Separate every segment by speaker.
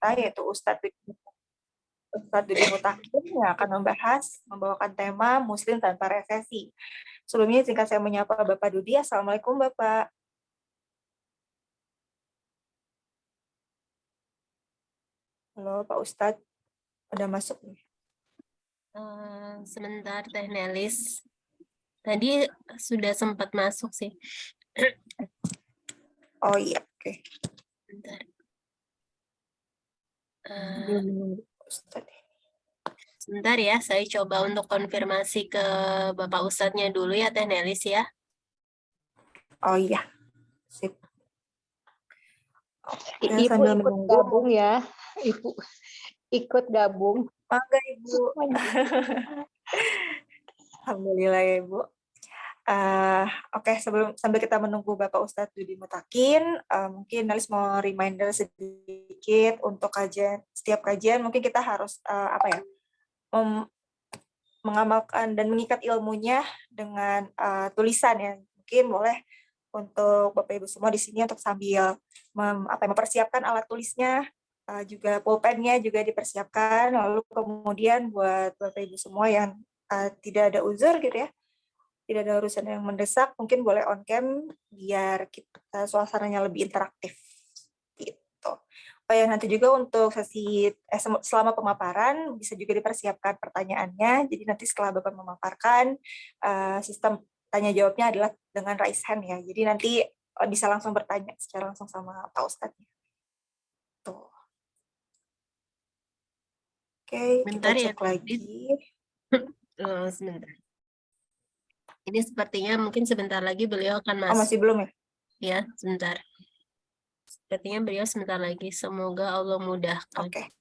Speaker 1: kita, yaitu Ustadz Dudi Mutakin, yang akan membawakan tema Muslim tanpa resesi. Sebelumnya singkat saya menyapa Bapak Dudi. Assalamualaikum Bapak. Halo Pak Ustadz, udah masuk nih.
Speaker 2: Sebentar Teh Nelis. Tadi sudah sempat masuk sih.
Speaker 1: Oh iya, oke.
Speaker 2: Bentar. Sebentar ya, saya coba untuk konfirmasi ke Bapak Ustadznya dulu ya Teh Nelis ya.
Speaker 1: Oh iya, sip.
Speaker 3: Ibu
Speaker 1: sambil
Speaker 3: ikut
Speaker 1: menunggu.
Speaker 3: gabung ya, Ibu ikut gabung.
Speaker 1: Mangga Ibu. Alhamdulillah ya Ibu. Oke, sambil kita menunggu Bapak Ustadz Dudi Mutakin, mungkin Nelis mau reminder sedikit untuk setiap kajian mungkin kita harus mengamalkan dan mengikat ilmunya dengan tulisan ya. Mungkin boleh untuk Bapak Ibu semua di sini untuk sambil mempersiapkan alat tulisnya, juga pulpennya juga dipersiapkan. Lalu kemudian buat Bapak Ibu semua yang tidak ada uzur gitu ya, tidak ada urusan yang mendesak, mungkin boleh on cam biar kita suasananya lebih interaktif gitu. Oh ya, nanti juga untuk sesi selama pemaparan bisa juga dipersiapkan pertanyaannya. Jadi nanti setelah Bapak memaparkan, sistem tanya jawabnya adalah dengan raise hand ya. Jadi nanti bisa langsung bertanya secara langsung sama Pak Ustadz. Tuh. Oke,
Speaker 2: Bentar
Speaker 1: kita
Speaker 2: ya,
Speaker 1: cek lagi.
Speaker 2: Sebentar. Ini sepertinya mungkin sebentar lagi beliau akan masuk.
Speaker 1: Oh, masih belum ya?
Speaker 2: Ya, sebentar. Sepertinya beliau sebentar lagi. Semoga Allah mudahkan.
Speaker 1: Oke.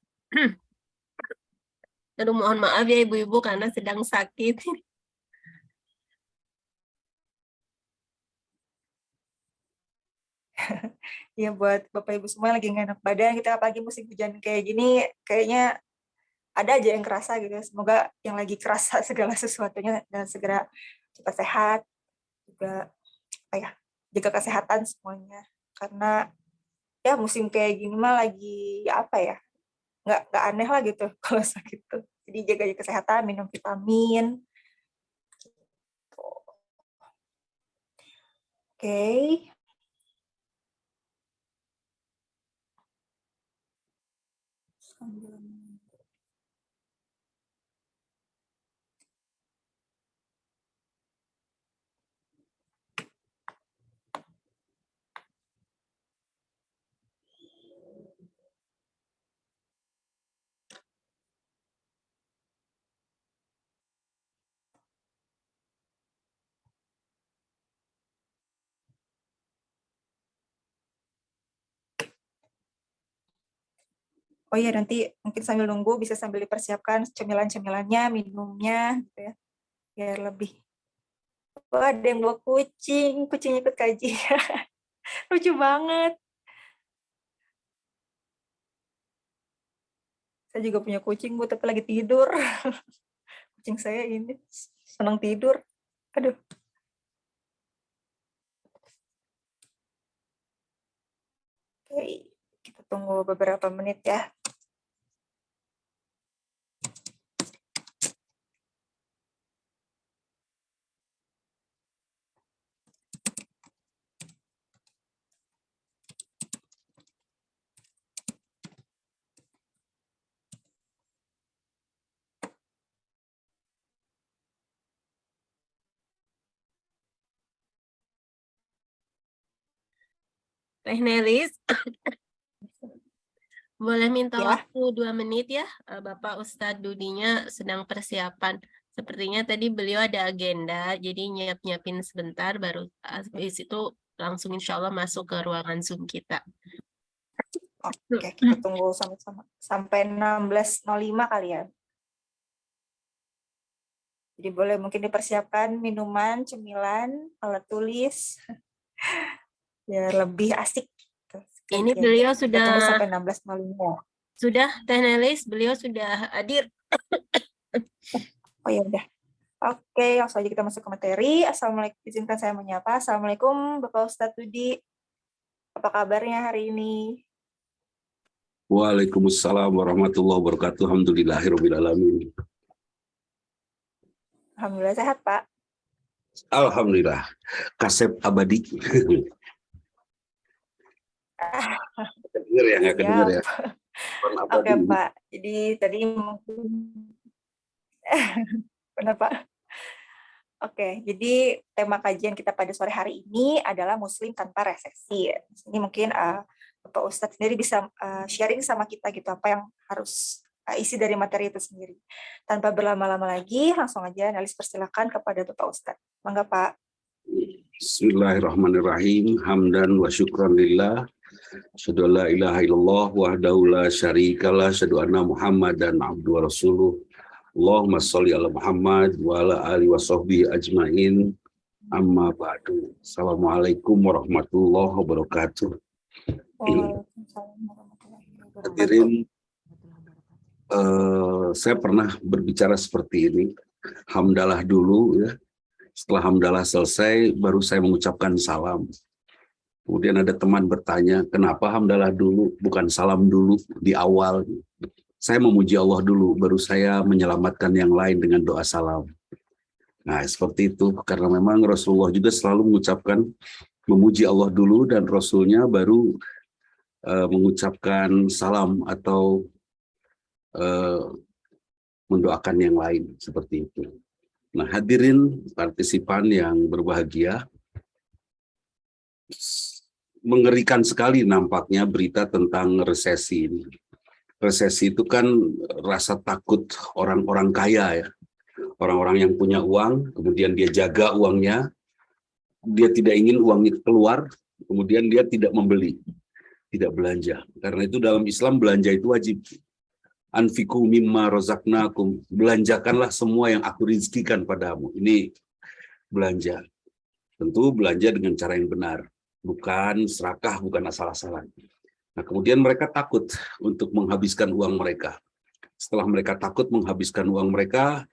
Speaker 2: Aduh, mohon maaf ya ibu-ibu karena sedang sakit.
Speaker 1: Ya buat Bapak Ibu semua lagi nggak enak badan, kita apalagi musim hujan kayak gini, kayaknya ada aja yang kerasa gitu. Semoga yang lagi kerasa segala sesuatunya dan segera cepat sehat, juga jaga kesehatan semuanya. Karena ya musim kayak gini mah lagi nggak aneh lah gitu kalau sakit tuh. Jadi jaga kesehatan, minum vitamin. Oke. Oh iya, nanti mungkin sambil nunggu bisa sambil dipersiapkan cemilan-cemilannya, minumnya, gitu ya, biar lebih. Wah, ada yang bawa kucing ikut kaji. Lucu banget. Saya juga punya kucing, Bu, tapi lagi tidur. Kucing saya ini senang tidur. Aduh. Oke, kita tunggu beberapa menit ya.
Speaker 2: Teh Nelis, boleh minta
Speaker 1: Ya.
Speaker 2: waktu 2 menit ya? Bapak Ustadz Dudinya sedang persiapan. Sepertinya tadi beliau ada agenda, jadi nyiap-nyiapin sebentar, baru habis itu langsung insya Allah masuk ke ruangan Zoom kita.
Speaker 1: Oke, kita tunggu sama-sama. Sampai 16.05 kali ya. Jadi boleh mungkin dipersiapkan minuman, cemilan, alat tulis, biar lebih asik.
Speaker 2: Ini beliau
Speaker 1: Kita
Speaker 2: sudah
Speaker 1: tunggu sampai 16.05.
Speaker 2: Sudah, Teh Nelis, beliau sudah hadir.
Speaker 1: Oh ya udah. Oke, langsung aja kita masuk ke materi. Assalamualaikum, izinkan saya menyapa. Assalamualaikum Bapak Ustadz Dudi. Apa kabarnya hari ini?
Speaker 4: Waalaikumsalam warahmatullahi wabarakatuh. Alhamdulillahirabbil alamin.
Speaker 1: Alhamdulillah sehat, Pak.
Speaker 4: Alhamdulillah. Kasep abadi. Kedengar ya, nggak kedengar ya?
Speaker 1: Oke, Pak. Jadi tadi benar, Pak. Oke, jadi tema kajian kita pada sore hari ini adalah Muslim tanpa resesi. Ini mungkin Bapak Ustadz sendiri bisa sharing sama kita gitu apa yang harus isi dari materi itu sendiri. Tanpa berlama-lama lagi, langsung aja Nalis persilakan kepada Bapak Ustadz. Mangga, Pak.
Speaker 4: Bismillahirrahmanirrahim. Hamdan wa syukran lillah. Asyhadu an la ilaha illallah wahdahu la syarikalah. Asyhadu anna Muhammadan abduhu wa rasuluh. Allahumma sholli ala Muhammad wa ala alihi wa sahbihi ajmain. Amma ba'du. Assalamualaikum warahmatullahi wabarakatuh. Hadirin, saya pernah berbicara seperti ini. Hamdalah dulu ya. Setelah hamdalah selesai, baru saya mengucapkan salam. Kemudian ada teman bertanya, kenapa hamdalah dulu, bukan salam dulu di awal? Saya memuji Allah dulu, baru saya menyelamatkan yang lain dengan doa salam. Nah, seperti itu. Karena memang Rasulullah juga selalu mengucapkan, memuji Allah dulu, dan Rasulnya baru mengucapkan salam atau mendoakan yang lain, seperti itu. Nah, hadirin partisipan yang berbahagia, mengerikan sekali nampaknya berita tentang resesi ini. Resesi itu kan rasa takut orang-orang kaya ya. Orang-orang yang punya uang, kemudian dia jaga uangnya, dia tidak ingin uangnya keluar, kemudian dia tidak membeli, tidak belanja. Karena itu dalam Islam belanja itu wajib. Anfiqu mimma razaqnakum, belanjakanlah semua yang aku rizkikan padamu. Ini belanja. Tentu belanja dengan cara yang benar, bukan serakah, bukan asal-asalan. Nah, kemudian mereka takut untuk menghabiskan uang mereka. Setelah mereka takut menghabiskan uang mereka,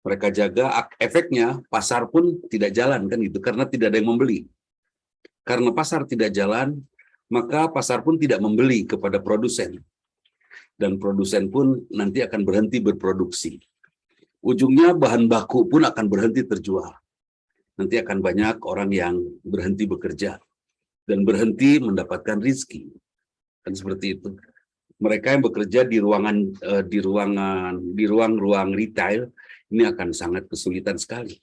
Speaker 4: mereka jaga, efeknya pasar pun tidak jalan kan itu, karena tidak ada yang membeli. Karena pasar tidak jalan, maka pasar pun tidak membeli kepada produsen. Dan produsen pun nanti akan berhenti berproduksi. Ujungnya bahan baku pun akan berhenti terjual. Nanti akan banyak orang yang berhenti bekerja dan berhenti mendapatkan rezeki. Kan seperti itu. Mereka yang bekerja di ruang-ruang retail ini akan sangat kesulitan sekali.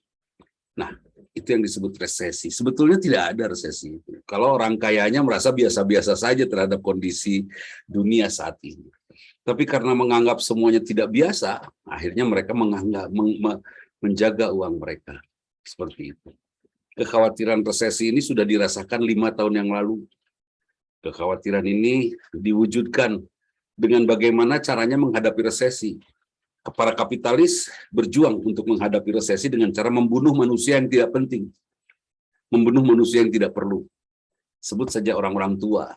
Speaker 4: Nah, itu yang disebut resesi. Sebetulnya tidak ada resesi. Kalau orang kayanya merasa biasa-biasa saja terhadap kondisi dunia saat ini. Tapi karena menganggap semuanya tidak biasa, akhirnya mereka menjaga uang mereka. Seperti itu. Kekhawatiran resesi ini sudah dirasakan 5 tahun yang lalu. Kekhawatiran ini diwujudkan dengan bagaimana caranya menghadapi resesi. Para kapitalis berjuang untuk menghadapi resesi dengan cara membunuh manusia yang tidak penting. Membunuh manusia yang tidak perlu. Sebut saja orang-orang tua.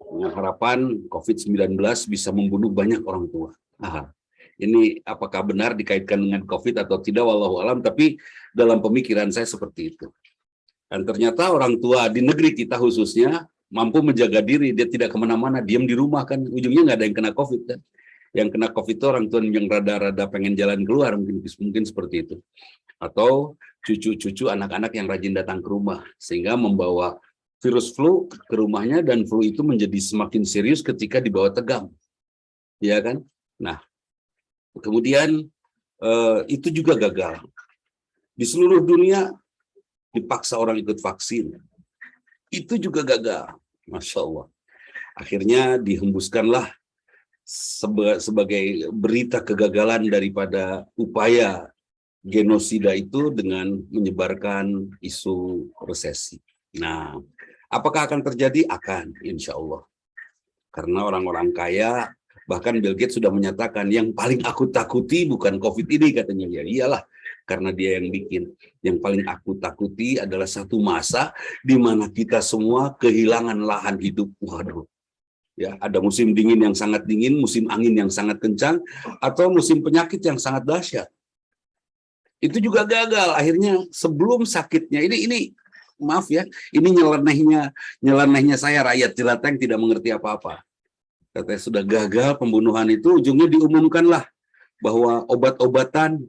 Speaker 4: Dengan harapan COVID-19 bisa membunuh banyak orang tua. Ini apakah benar dikaitkan dengan COVID atau tidak, wallahu alam, tapi dalam pemikiran saya seperti itu. Dan ternyata orang tua di negeri kita khususnya mampu menjaga diri, dia tidak kemana-mana, diam di rumah kan, ujungnya nggak ada yang kena COVID kan. Yang kena COVID itu orang tua yang rada-rada pengen jalan keluar, mungkin seperti itu. Atau cucu-cucu anak-anak yang rajin datang ke rumah, sehingga membawa virus flu ke rumahnya, dan flu itu menjadi semakin serius ketika dibawa tegang. Ya kan? Nah, kemudian itu juga gagal. Di seluruh dunia dipaksa orang ikut vaksin. Itu juga gagal. Masya Allah. Akhirnya dihembuskanlah sebagai berita kegagalan daripada upaya genosida itu dengan menyebarkan isu resesi. Nah, apakah akan terjadi? Akan, insya Allah. Karena orang-orang kaya, bahkan Bill Gates sudah menyatakan yang paling aku takuti bukan COVID ini, katanya. Ya iyalah, karena dia yang bikin. Yang paling aku takuti adalah satu masa di mana kita semua kehilangan lahan hidup. Waduh. Ya, ada musim dingin yang sangat dingin, musim angin yang sangat kencang, atau musim penyakit yang sangat dahsyat. Itu juga gagal. Akhirnya sebelum sakitnya, ini maaf ya, ini nyelenehnya saya rakyat jelata yang tidak mengerti apa-apa. Katanya sudah gagal pembunuhan itu, ujungnya diumumkanlah bahwa obat-obatan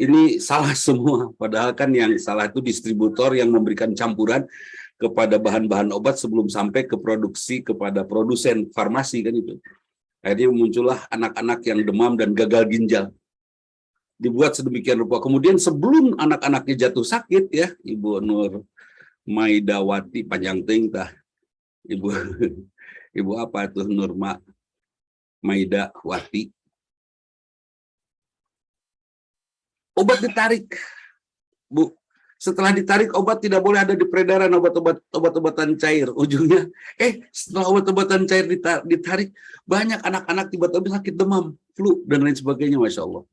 Speaker 4: ini salah semua. Padahal kan yang salah itu distributor yang memberikan campuran kepada bahan-bahan obat sebelum sampai ke produksi kepada produsen farmasi kan itu. Akhirnya muncullah anak-anak yang demam dan gagal ginjal. Dibuat sedemikian rupa. Kemudian sebelum anak-anaknya jatuh sakit ya, Ibu Nur Maidawati panjang ting tah. Ibu apa tuh Nurma Maidawati. Obat ditarik, Bu. Setelah ditarik obat tidak boleh ada di peredaran obat-obatan cair. Ujungnya, setelah obat-obatan cair ditarik, banyak anak-anak tiba-tiba sakit demam, flu dan lain sebagainya, Masya Allah.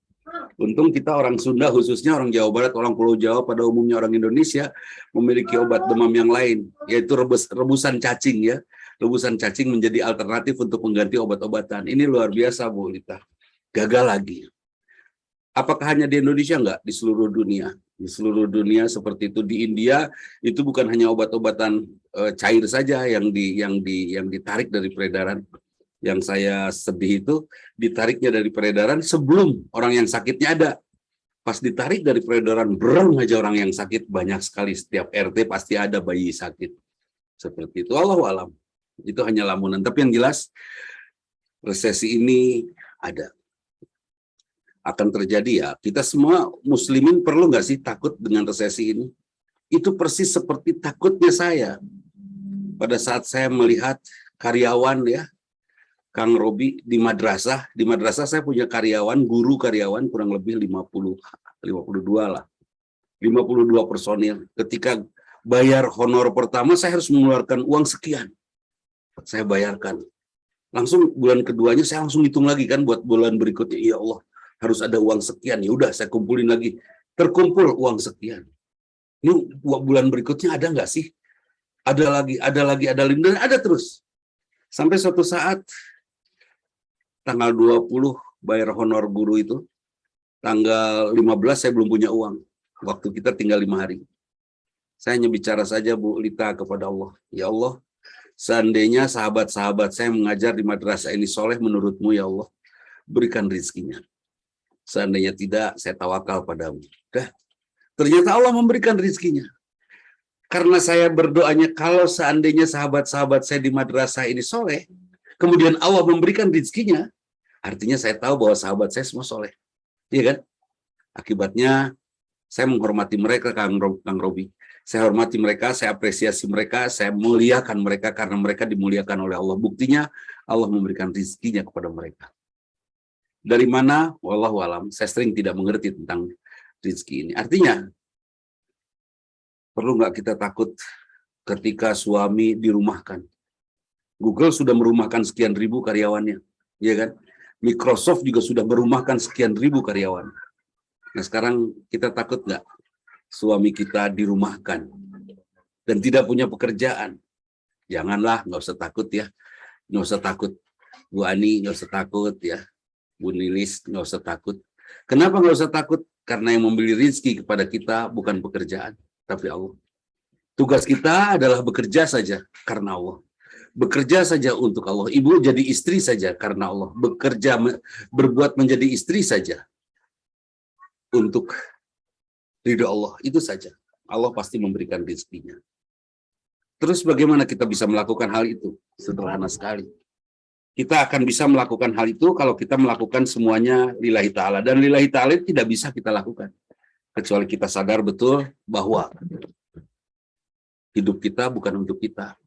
Speaker 4: Untung kita orang Sunda, khususnya orang Jawa Barat, orang Pulau Jawa, pada umumnya orang Indonesia memiliki obat demam yang lain, yaitu rebusan cacing ya. Rebusan cacing menjadi alternatif untuk mengganti obat-obatan. Ini luar biasa, Bu Lita. Gagal lagi. Apakah hanya di Indonesia? Enggak, di seluruh dunia. Di seluruh dunia seperti itu. Di India itu bukan hanya obat-obatan cair saja yang ditarik dari peredaran. Yang saya sedih itu ditariknya dari peredaran sebelum orang yang sakitnya ada. Pas ditarik dari peredaran, berang aja orang yang sakit, banyak sekali. Setiap RT pasti ada bayi sakit. Seperti itu. Allahu a'lam. Itu hanya lamunan. Tapi yang jelas resesi ini ada. Akan terjadi ya. Kita semua muslimin perlu nggak sih takut dengan resesi ini? Itu persis seperti takutnya saya pada saat saya melihat karyawan ya, Kang Robi di madrasah. Di madrasah saya punya karyawan, guru karyawan kurang lebih 52 lah. 52 personil. Ketika bayar honor pertama saya harus mengeluarkan uang sekian. Saya bayarkan. Langsung bulan keduanya saya langsung hitung lagi kan buat bulan berikutnya. Ya Allah, harus ada uang sekian. Ya udah saya kumpulin lagi. Terkumpul uang sekian. Ini bulan berikutnya ada nggak sih? Ada lagi, dan ada terus. Sampai suatu saat tanggal 20 bayar honor guru itu, tanggal 15 saya belum punya uang. Waktu kita tinggal 5 hari. Saya hanya bicara saja Bu Lita kepada Allah. Ya Allah, seandainya sahabat-sahabat saya mengajar di madrasah ini soleh menurutmu ya Allah, berikan rezekinya. Seandainya tidak, saya tawakal padamu. Dah. Ternyata Allah memberikan rezekinya. Karena saya berdoanya, kalau seandainya sahabat-sahabat saya di madrasah ini soleh, kemudian Allah memberikan rezekinya, artinya saya tahu bahwa sahabat saya semua soleh. Iya kan? Akibatnya, saya menghormati mereka, Kang Robi. Saya hormati mereka, saya apresiasi mereka, saya muliakan mereka karena mereka dimuliakan oleh Allah. Buktinya, Allah memberikan rezekinya kepada mereka. Dari mana? Wallahu alam. Saya sering tidak mengerti tentang rezeki ini. Artinya, perlu nggak kita takut ketika suami dirumahkan? Google sudah merumahkan sekian ribu karyawannya, ya kan? Microsoft juga sudah merumahkan sekian ribu karyawan. Nah sekarang kita takut nggak suami kita dirumahkan dan tidak punya pekerjaan? Janganlah, nggak usah takut ya, nggak usah takut. Bu Ani nggak usah takut ya, Bu Nilis nggak usah takut. Kenapa nggak usah takut? Karena yang memberi rezeki kepada kita bukan pekerjaan, tapi Allah. Tugas kita adalah bekerja saja karena Allah. Bekerja saja untuk Allah. Ibu jadi istri saja karena Allah. Bekerja, berbuat menjadi istri saja untuk ridho Allah. Itu saja. Allah pasti memberikan rezekinya. Terus bagaimana kita bisa melakukan hal itu? Sederhana sekali. Kita akan bisa melakukan hal itu kalau kita melakukan semuanya lillahi ta'ala. Dan lillahi ta'ala tidak bisa kita lakukan. Kecuali kita sadar betul bahwa hidup kita bukan untuk kita.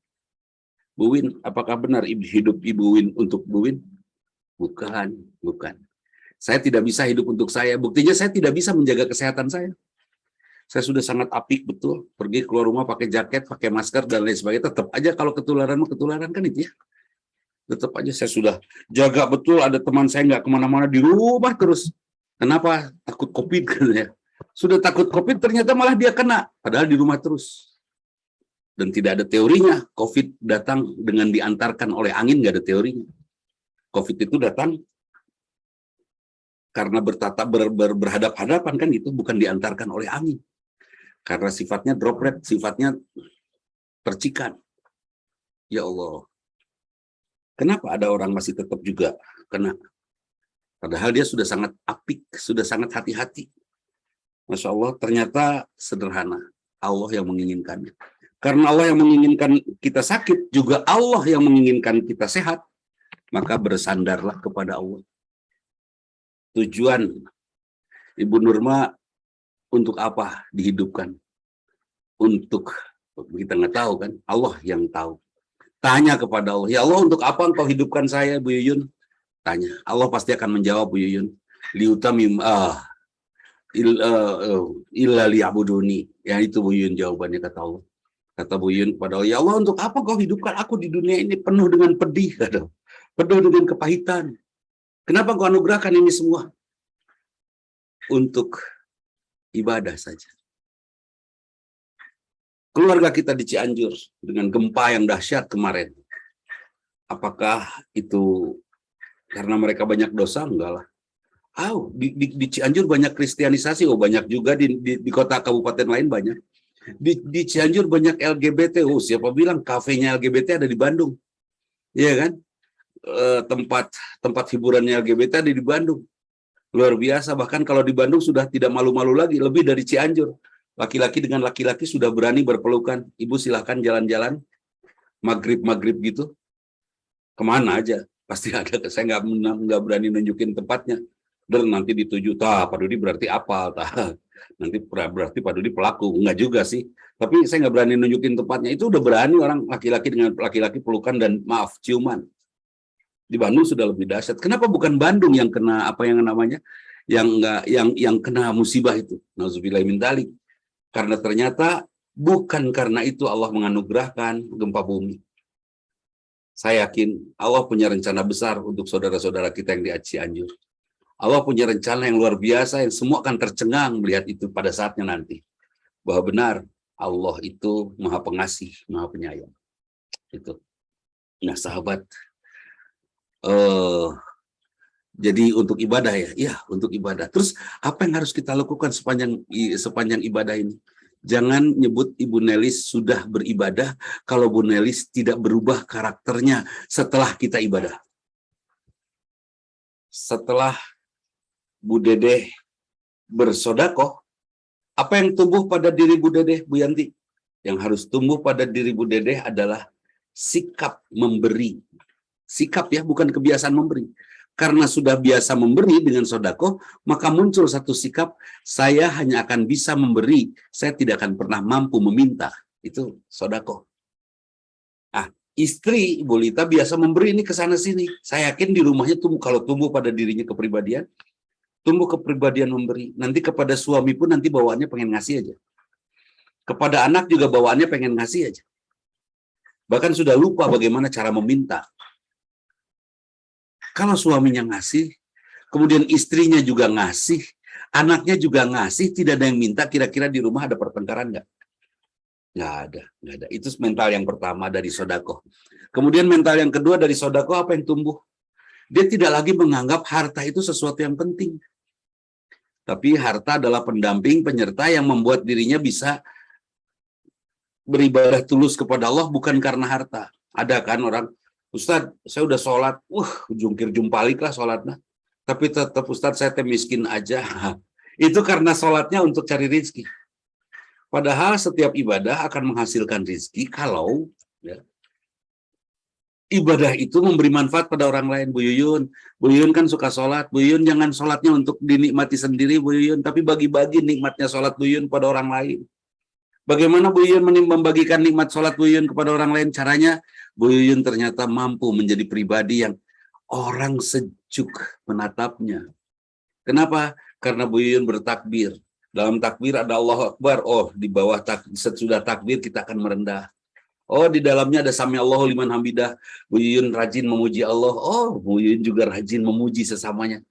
Speaker 4: Bu Win, apakah benar hidup Ibu Win untuk Bu Win? Bukan. Saya tidak bisa hidup untuk saya. Buktinya saya tidak bisa menjaga kesehatan saya. Saya sudah sangat apik betul. Pergi keluar rumah pakai jaket, pakai masker, dan lain sebagainya. Tetap aja kalau ketularan kan itu ya. Tetap aja saya sudah jaga betul. Ada teman saya nggak kemana-mana, di rumah terus. Kenapa? Takut COVID kan ya. Sudah takut COVID, ternyata malah dia kena. Padahal di rumah terus. Dan tidak ada teorinya. COVID datang dengan diantarkan oleh angin, nggak ada teorinya. COVID itu datang karena berhadap-hadapan kan itu, bukan diantarkan oleh angin. Karena sifatnya droplet, sifatnya percikan. Ya Allah. Kenapa ada orang masih tetap juga kena? Padahal dia sudah sangat apik, sudah sangat hati-hati. Masya Allah, ternyata sederhana. Allah yang menginginkannya. Karena Allah yang menginginkan kita sakit, juga Allah yang menginginkan kita sehat. Maka bersandarlah kepada Allah. Tujuan Ibu Nurma untuk apa dihidupkan? Untuk, kita nggak tahu kan, Allah yang tahu. Tanya kepada Allah, ya Allah untuk apa engkau hidupkan saya, Bu Yuyun? Tanya, Allah pasti akan menjawab, Bu Yuyun. Liutamim illa liya'buduni. Ya itu Bu Yuyun jawabannya, kata Allah. Kata Bu Yuyun kepada Allah, ya Allah untuk apa kau hidupkan aku di dunia ini penuh dengan pedih, kata, penuh dengan kepahitan. Kenapa kau anugerahkan ini semua? Untuk ibadah saja. Keluarga kita di Cianjur dengan gempa yang dahsyat kemarin. Apakah itu karena mereka banyak dosa? Enggak lah. Di Cianjur banyak kristianisasi, banyak juga di kota kabupaten lain banyak. Di Cianjur banyak LGBT, siapa bilang kafenya LGBT ada di Bandung, iya kan? Tempat hiburannya LGBT ada di Bandung, luar biasa. Bahkan kalau di Bandung sudah tidak malu-malu lagi, lebih dari Cianjur. Laki-laki dengan laki-laki sudah berani berpelukan. Ibu silahkan jalan-jalan, maghrib gitu, kemana aja pasti ada. Saya nggak berani nunjukin tempatnya. Dan nanti dituju, Pak Dudi berarti apa? Nanti berarti Pak Dudi pelaku. Enggak juga sih. Tapi saya nggak berani nunjukin tempatnya. Itu udah berani orang laki-laki dengan laki-laki pelukan dan maaf, ciuman. Di Bandung sudah lebih dahsyat. Kenapa bukan Bandung yang kena apa yang namanya? Yang kena musibah itu? Nauzubillahi min dzalik. Karena ternyata bukan karena itu Allah menganugerahkan gempa bumi. Saya yakin Allah punya rencana besar untuk saudara-saudara kita yang di Cianjur. Allah punya rencana yang luar biasa yang semua akan tercengang melihat itu pada saatnya nanti. Bahwa benar Allah itu Maha Pengasih, Maha Penyayang. Itu. Nah, sahabat, jadi untuk ibadah ya, iya untuk ibadah. Terus apa yang harus kita lakukan sepanjang ibadah ini? Jangan nyebut Ibu Nelis sudah beribadah kalau Bu Nelis tidak berubah karakternya setelah kita ibadah. Setelah Bu Dedeh bersodakoh, apa yang tumbuh pada diri Bu Dedeh, Bu Yanti? Yang harus tumbuh pada diri Bu Dedeh adalah sikap memberi. Sikap ya, bukan kebiasaan memberi. Karena sudah biasa memberi dengan sodakoh, maka muncul satu sikap, saya hanya akan bisa memberi, saya tidak akan pernah mampu meminta. Itu sodakoh. Nah, istri Ibu Lita biasa memberi ini ke sana sini. Saya yakin di rumahnya kalau tumbuh pada dirinya kepribadian, tumbuh kepribadian memberi. Nanti kepada suami pun nanti bawaannya pengen ngasih aja. Kepada anak juga bawaannya pengen ngasih aja. Bahkan sudah lupa bagaimana cara meminta. Kalau suaminya ngasih, kemudian istrinya juga ngasih, anaknya juga ngasih, tidak ada yang minta, kira-kira di rumah ada pertengkaran nggak? Nggak ada. Itu mental yang pertama dari sodakoh. Kemudian mental yang kedua dari sodakoh apa yang tumbuh? Dia tidak lagi menganggap harta itu sesuatu yang penting. Tapi harta adalah pendamping, penyerta yang membuat dirinya bisa beribadah tulus kepada Allah bukan karena harta. Ada kan orang, Ustadz, saya udah sholat, jungkir jumpalik lah sholatnya. Tapi tetap Ustadz saya miskin aja. Itu karena sholatnya untuk cari rezeki. Padahal setiap ibadah akan menghasilkan rezeki kalau ya, ibadah itu memberi manfaat pada orang lain. Bu Yuyun kan suka sholat. Bu Yuyun jangan sholatnya untuk dinikmati sendiri, Bu Yuyun, tapi bagi-bagi nikmatnya sholat Bu Yuyun pada orang lain. Bagaimana Bu Yuyun membagikan nikmat sholat Bu Yuyun kepada orang lain? Caranya, Bu Yuyun ternyata mampu menjadi pribadi yang orang sejuk menatapnya. Kenapa? Karena Bu Yuyun bertakbir. Dalam takbir ada Allahu Akbar. Oh, di bawah sesudah takbir kita akan merendah. Oh, di dalamnya ada Sami Allahu liman hamidah. Bu Yuyun rajin memuji Allah. Oh, Bu Yuyun juga rajin memuji sesamanya.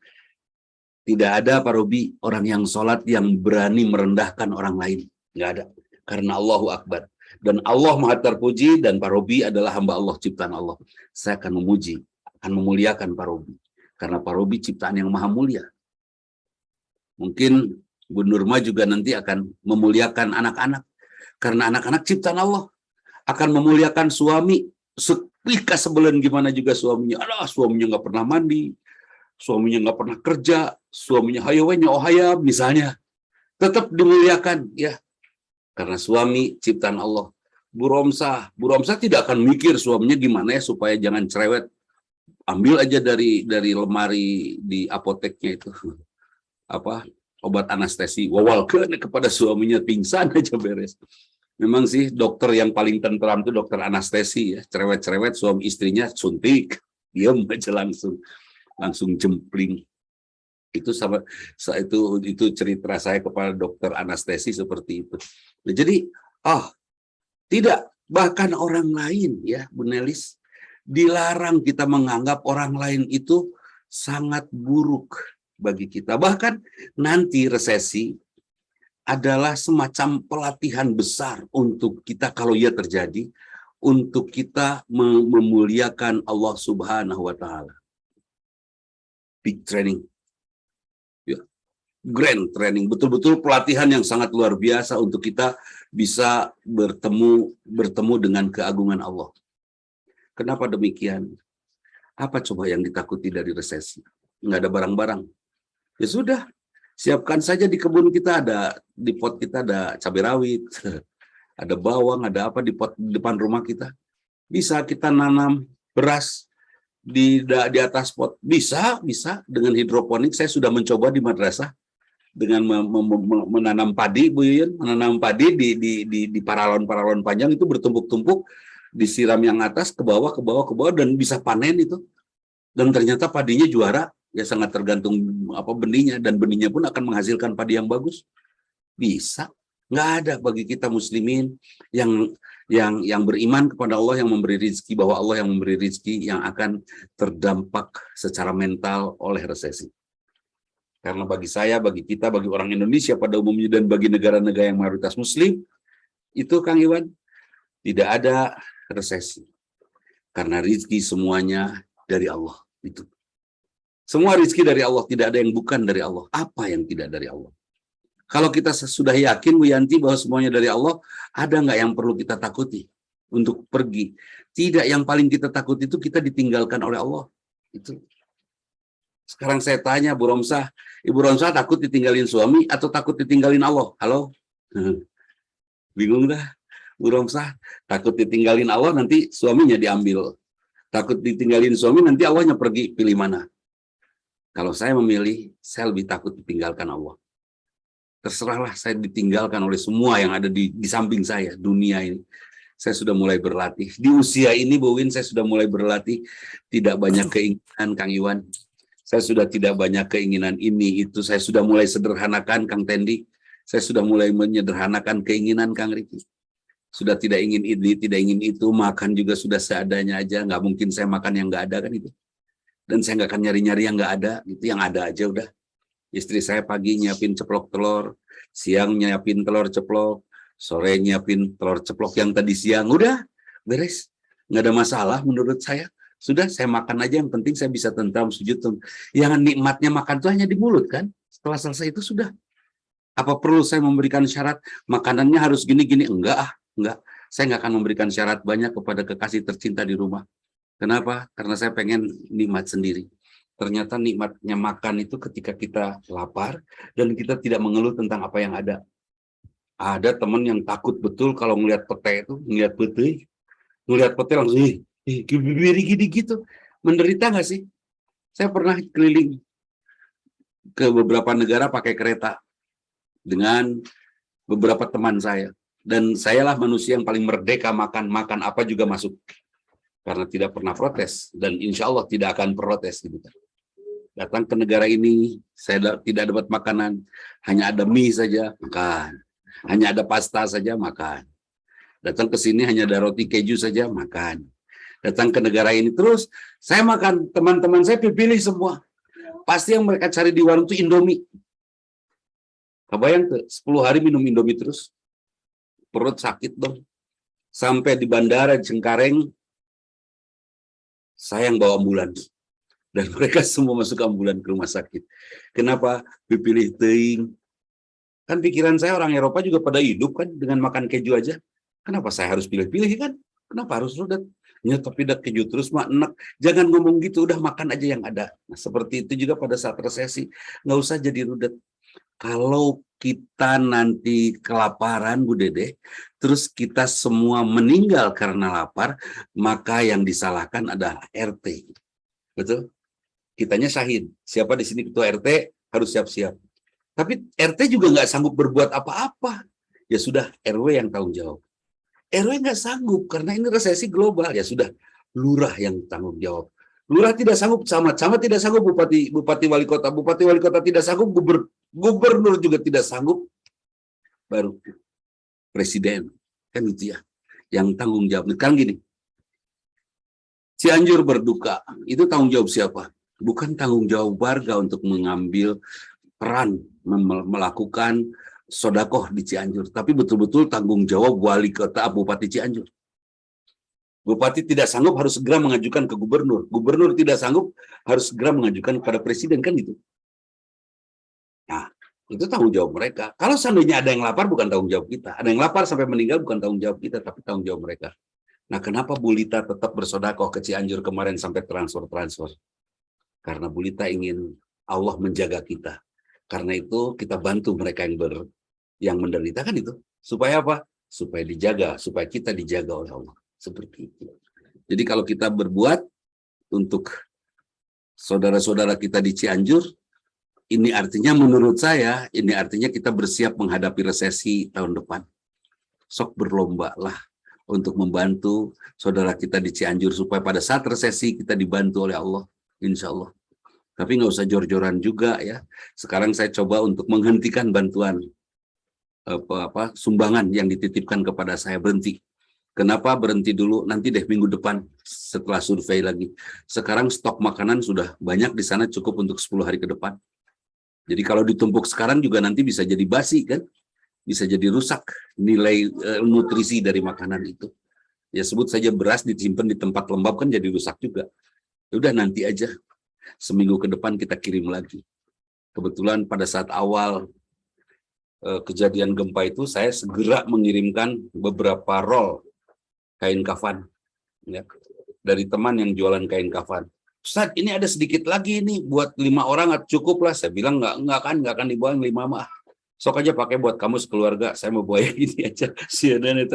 Speaker 4: Tidak ada Pak Robi orang yang sholat yang berani merendahkan orang lain. Nggak ada. Karena Allahu Akbar. Dan Allah Maha terpuji dan Pak Robi adalah hamba Allah, ciptaan Allah. Saya akan memuji, akan memuliakan Pak Robi. Karena Pak Robi ciptaan yang maha mulia. Mungkin Bu Nurma juga nanti akan memuliakan anak-anak. Karena anak-anak ciptaan Allah. Akan memuliakan suami. sepika sebelen gimana juga suaminya, suaminya nggak pernah mandi, suaminya nggak pernah kerja, suaminya hayawanya ohayam misalnya, tetap dimuliakan ya, karena suami ciptaan Allah. Bu Romsah tidak akan mikir suaminya gimana ya supaya jangan cerewet, ambil aja dari lemari di apoteknya itu obat anestesi, wawalkan kepada suaminya, pingsan aja beres. Memang sih dokter yang paling tentram itu dokter anestesi ya, cerewet-cerewet suami istrinya suntik, diam aja langsung jempling. Itu itu cerita saya kepada dokter anestesi seperti itu. Nah, jadi tidak, bahkan orang lain ya Bu Nelis, dilarang kita menganggap orang lain itu sangat buruk bagi kita. Bahkan nanti resesi adalah semacam pelatihan besar untuk kita, kalau ia terjadi, untuk kita memuliakan Allah Subhanahu wa Ta'ala. Big training, ya, grand training, betul-betul pelatihan yang sangat luar biasa untuk kita bisa bertemu dengan keagungan Allah. Kenapa demikian? Apa coba yang ditakuti dari resesi? Nggak ada barang-barang. Ya sudah, siapkan saja di kebun kita, di pot kita ada cabai rawit, ada bawang, ada apa di pot di depan rumah kita. Bisa kita nanam beras di atas pot. Bisa dengan hidroponik. Saya sudah mencoba di madrasah dengan menanam padi, Bu Yuyun, menanam padi di paralon panjang itu bertumpuk-tumpuk, disiram yang atas ke bawah dan bisa panen itu. Dan ternyata padinya juara. Ya sangat tergantung benihnya, dan benihnya pun akan menghasilkan padi yang bagus. Bisa. Nggak ada bagi kita muslimin yang beriman kepada Allah, yang memberi rizki, bahwa Allah yang memberi rizki, yang akan terdampak secara mental oleh resesi. Karena bagi saya, bagi kita, bagi orang Indonesia pada umumnya, dan bagi negara-negara yang mayoritas muslim, itu Kang Iwan, tidak ada resesi. Karena rizki semuanya dari Allah. Itu. Semua rizki dari Allah, tidak ada yang bukan dari Allah. Apa yang tidak dari Allah? Kalau kita sudah yakin, Bu Yanti, bahwa semuanya dari Allah, ada nggak yang perlu kita takuti untuk pergi? Tidak, yang paling kita takut itu kita ditinggalkan oleh Allah. Itu. Sekarang saya tanya, Bu Romsah, Ibu Romsah takut ditinggalin suami atau takut ditinggalin Allah? Halo? Bingung dah, Bu Romsah. Takut ditinggalin Allah, nanti suaminya diambil. Takut ditinggalin suami, nanti Allahnya pergi, pilih mana? Kalau saya memilih, saya lebih takut ditinggalkan Allah. Terserahlah saya ditinggalkan oleh semua yang ada di samping saya, dunia ini. Saya sudah mulai berlatih. Di usia ini, Bu Win, saya sudah mulai berlatih. Tidak banyak keinginan, Kang Iwan. Saya sudah tidak banyak keinginan ini, itu. Saya sudah mulai sederhanakan, Kang Tendi. Saya sudah mulai menyederhanakan keinginan, Kang Riki. Sudah tidak ingin ini, tidak ingin itu. Makan juga sudah seadanya aja. Nggak mungkin saya makan yang nggak ada, kan itu. Dan saya nggak akan nyari-nyari yang nggak ada, gitu. Yang ada aja udah. Istri saya pagi nyiapin ceplok telur, siang nyiapin telur ceplok, sore nyiapin telur ceplok yang tadi siang, udah beres. Nggak ada masalah menurut saya. Sudah, saya makan aja, yang penting saya bisa tentram, sujud. Yang nikmatnya makan itu hanya di mulut, kan? Setelah selesai itu sudah. Apa perlu saya memberikan syarat makanannya harus gini-gini? Enggak. Saya nggak akan memberikan syarat banyak kepada kekasih tercinta di rumah. Kenapa? Karena saya pengen nikmat sendiri. Ternyata nikmatnya makan itu ketika kita lapar dan kita tidak mengeluh tentang apa yang ada. Ada teman yang takut betul kalau ngelihat pete itu, ngelihat pete langsung gini gitu. Menderita nggak sih? Saya pernah keliling ke beberapa negara pakai kereta dengan beberapa teman saya, dan sayalah manusia yang paling merdeka, makan apa juga masuk. Karena tidak pernah protes, dan insya Allah tidak akan protes gitu. Datang ke negara ini, saya tidak dapat makanan, hanya ada mie saja, makan. Hanya ada pasta saja, makan. Datang ke sini hanya ada roti keju saja, makan. Datang ke negara ini terus, saya makan, teman-teman saya pilih semua. Pasti yang mereka cari di warung itu Indomie. Kebayang tuh, 10 hari minum Indomie terus, perut sakit dong. Sampai di bandara Cengkareng, saya yang bawa ambulans. Dan mereka semua masuk ambulan ke rumah sakit. Kenapa? Dipilih teing. Kan pikiran saya, orang Eropa juga pada hidup kan dengan makan keju aja. Kenapa saya harus pilih-pilih kan? Kenapa harus rudet? Ya, tapi udah keju terus mah enak. Jangan ngomong gitu, udah makan aja yang ada. Nah, seperti itu juga pada saat resesi, nggak usah jadi rudet. Kalau kita nanti kelaparan, Bu Dede, terus kita semua meninggal karena lapar, maka yang disalahkan adalah RT. Betul? Kitanya syahid. Siapa di sini ketua RT harus siap-siap. Tapi RT juga nggak sanggup berbuat apa-apa. Ya sudah, RW yang tanggung jawab. RW nggak sanggup karena ini resesi global. Ya sudah, lurah yang tanggung jawab. Lurah tidak sanggup, camat tidak sanggup, bupati wali kota tidak sanggup, gubernur juga tidak sanggup, baru presiden, kan gitu ya, yang tanggung jawab. Kan gini, Cianjur berduka, itu tanggung jawab siapa? Bukan tanggung jawab warga untuk mengambil peran melakukan sodakoh di Cianjur, tapi betul-betul tanggung jawab wali kota Bupati Cianjur. Bupati tidak sanggup harus segera mengajukan ke gubernur. Gubernur tidak sanggup harus segera mengajukan kepada presiden, kan gitu. Nah, itu tanggung jawab mereka. Kalau seandainya ada yang lapar, bukan tanggung jawab kita. Ada yang lapar sampai meninggal, bukan tanggung jawab kita, tapi tanggung jawab mereka. Nah, kenapa Bu Lita tetap bersodakoh ke Cianjur kemarin sampai transfer? Karena Bu Lita ingin Allah menjaga kita. Karena itu kita bantu mereka yang menderita, kan itu. Supaya apa? Supaya dijaga, supaya kita dijaga oleh Allah. Seperti itu. Jadi kalau kita berbuat untuk saudara-saudara kita di Cianjur, ini artinya menurut saya, ini artinya kita bersiap menghadapi resesi tahun depan. Sok berlomba lah untuk membantu saudara kita di Cianjur supaya pada saat resesi kita dibantu oleh Allah, insya Allah. Tapi nggak usah jor-joran juga ya. Sekarang saya coba untuk menghentikan bantuan sumbangan yang dititipkan kepada saya, berhenti. Kenapa berhenti dulu? Nanti deh minggu depan setelah survei lagi. Sekarang stok makanan sudah banyak di sana, cukup untuk 10 hari ke depan. Jadi kalau ditumpuk sekarang juga nanti bisa jadi basi kan? Bisa jadi rusak nilai nutrisi dari makanan itu. Ya sebut saja beras disimpan di tempat lembab kan jadi rusak juga. Udah nanti aja. Seminggu ke depan kita kirim lagi. Kebetulan pada saat awal kejadian gempa itu saya segera mengirimkan beberapa roll kain kafan ya, dari teman yang jualan kain kafan. Ustaz, ini ada sedikit lagi nih buat 5 orang, cukup lah. Saya bilang nggak akan dibawa 5 mah. Sok aja pakai buat kamu sekeluarga. Saya mau bawa yang ini aja. Sieun itu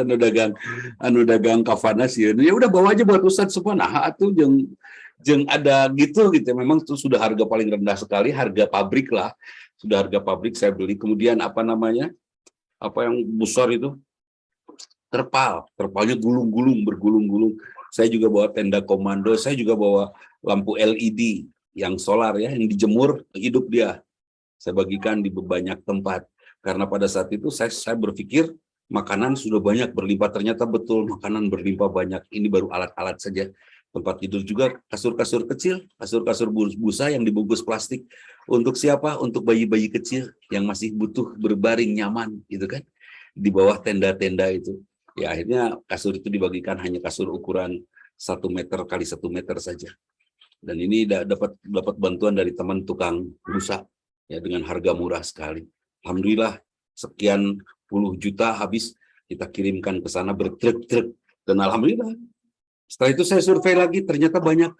Speaker 4: anu dagang kafana sieun. Ya udah bawa aja buat Ustaz semua. Nah, atuh jeung ada gitu. Memang itu sudah harga paling rendah sekali, harga pabrik lah. Sudah harga pabrik saya beli. Kemudian apa yang besar itu? Terpalnya bergulung-gulung. Saya juga bawa tenda komando, saya juga bawa lampu LED yang solar ya, yang dijemur hidup dia. Saya bagikan di banyak tempat. Karena pada saat itu saya berpikir makanan sudah banyak berlimpah, ternyata betul makanan berlimpah banyak. Ini baru alat-alat saja. Tempat tidur juga kasur-kasur kecil, kasur-kasur busa yang dibungkus plastik. Untuk siapa? Untuk bayi-bayi kecil yang masih butuh berbaring nyaman gitu kan. Di bawah tenda-tenda itu. Ya akhirnya kasur itu dibagikan hanya kasur ukuran 1 meter kali 1 meter saja. Dan ini dapat bantuan dari teman tukang busa ya dengan harga murah sekali. Alhamdulillah sekian puluh juta habis kita kirimkan ke sana bertruk-truk dan alhamdulillah. Setelah itu saya survei lagi, ternyata banyak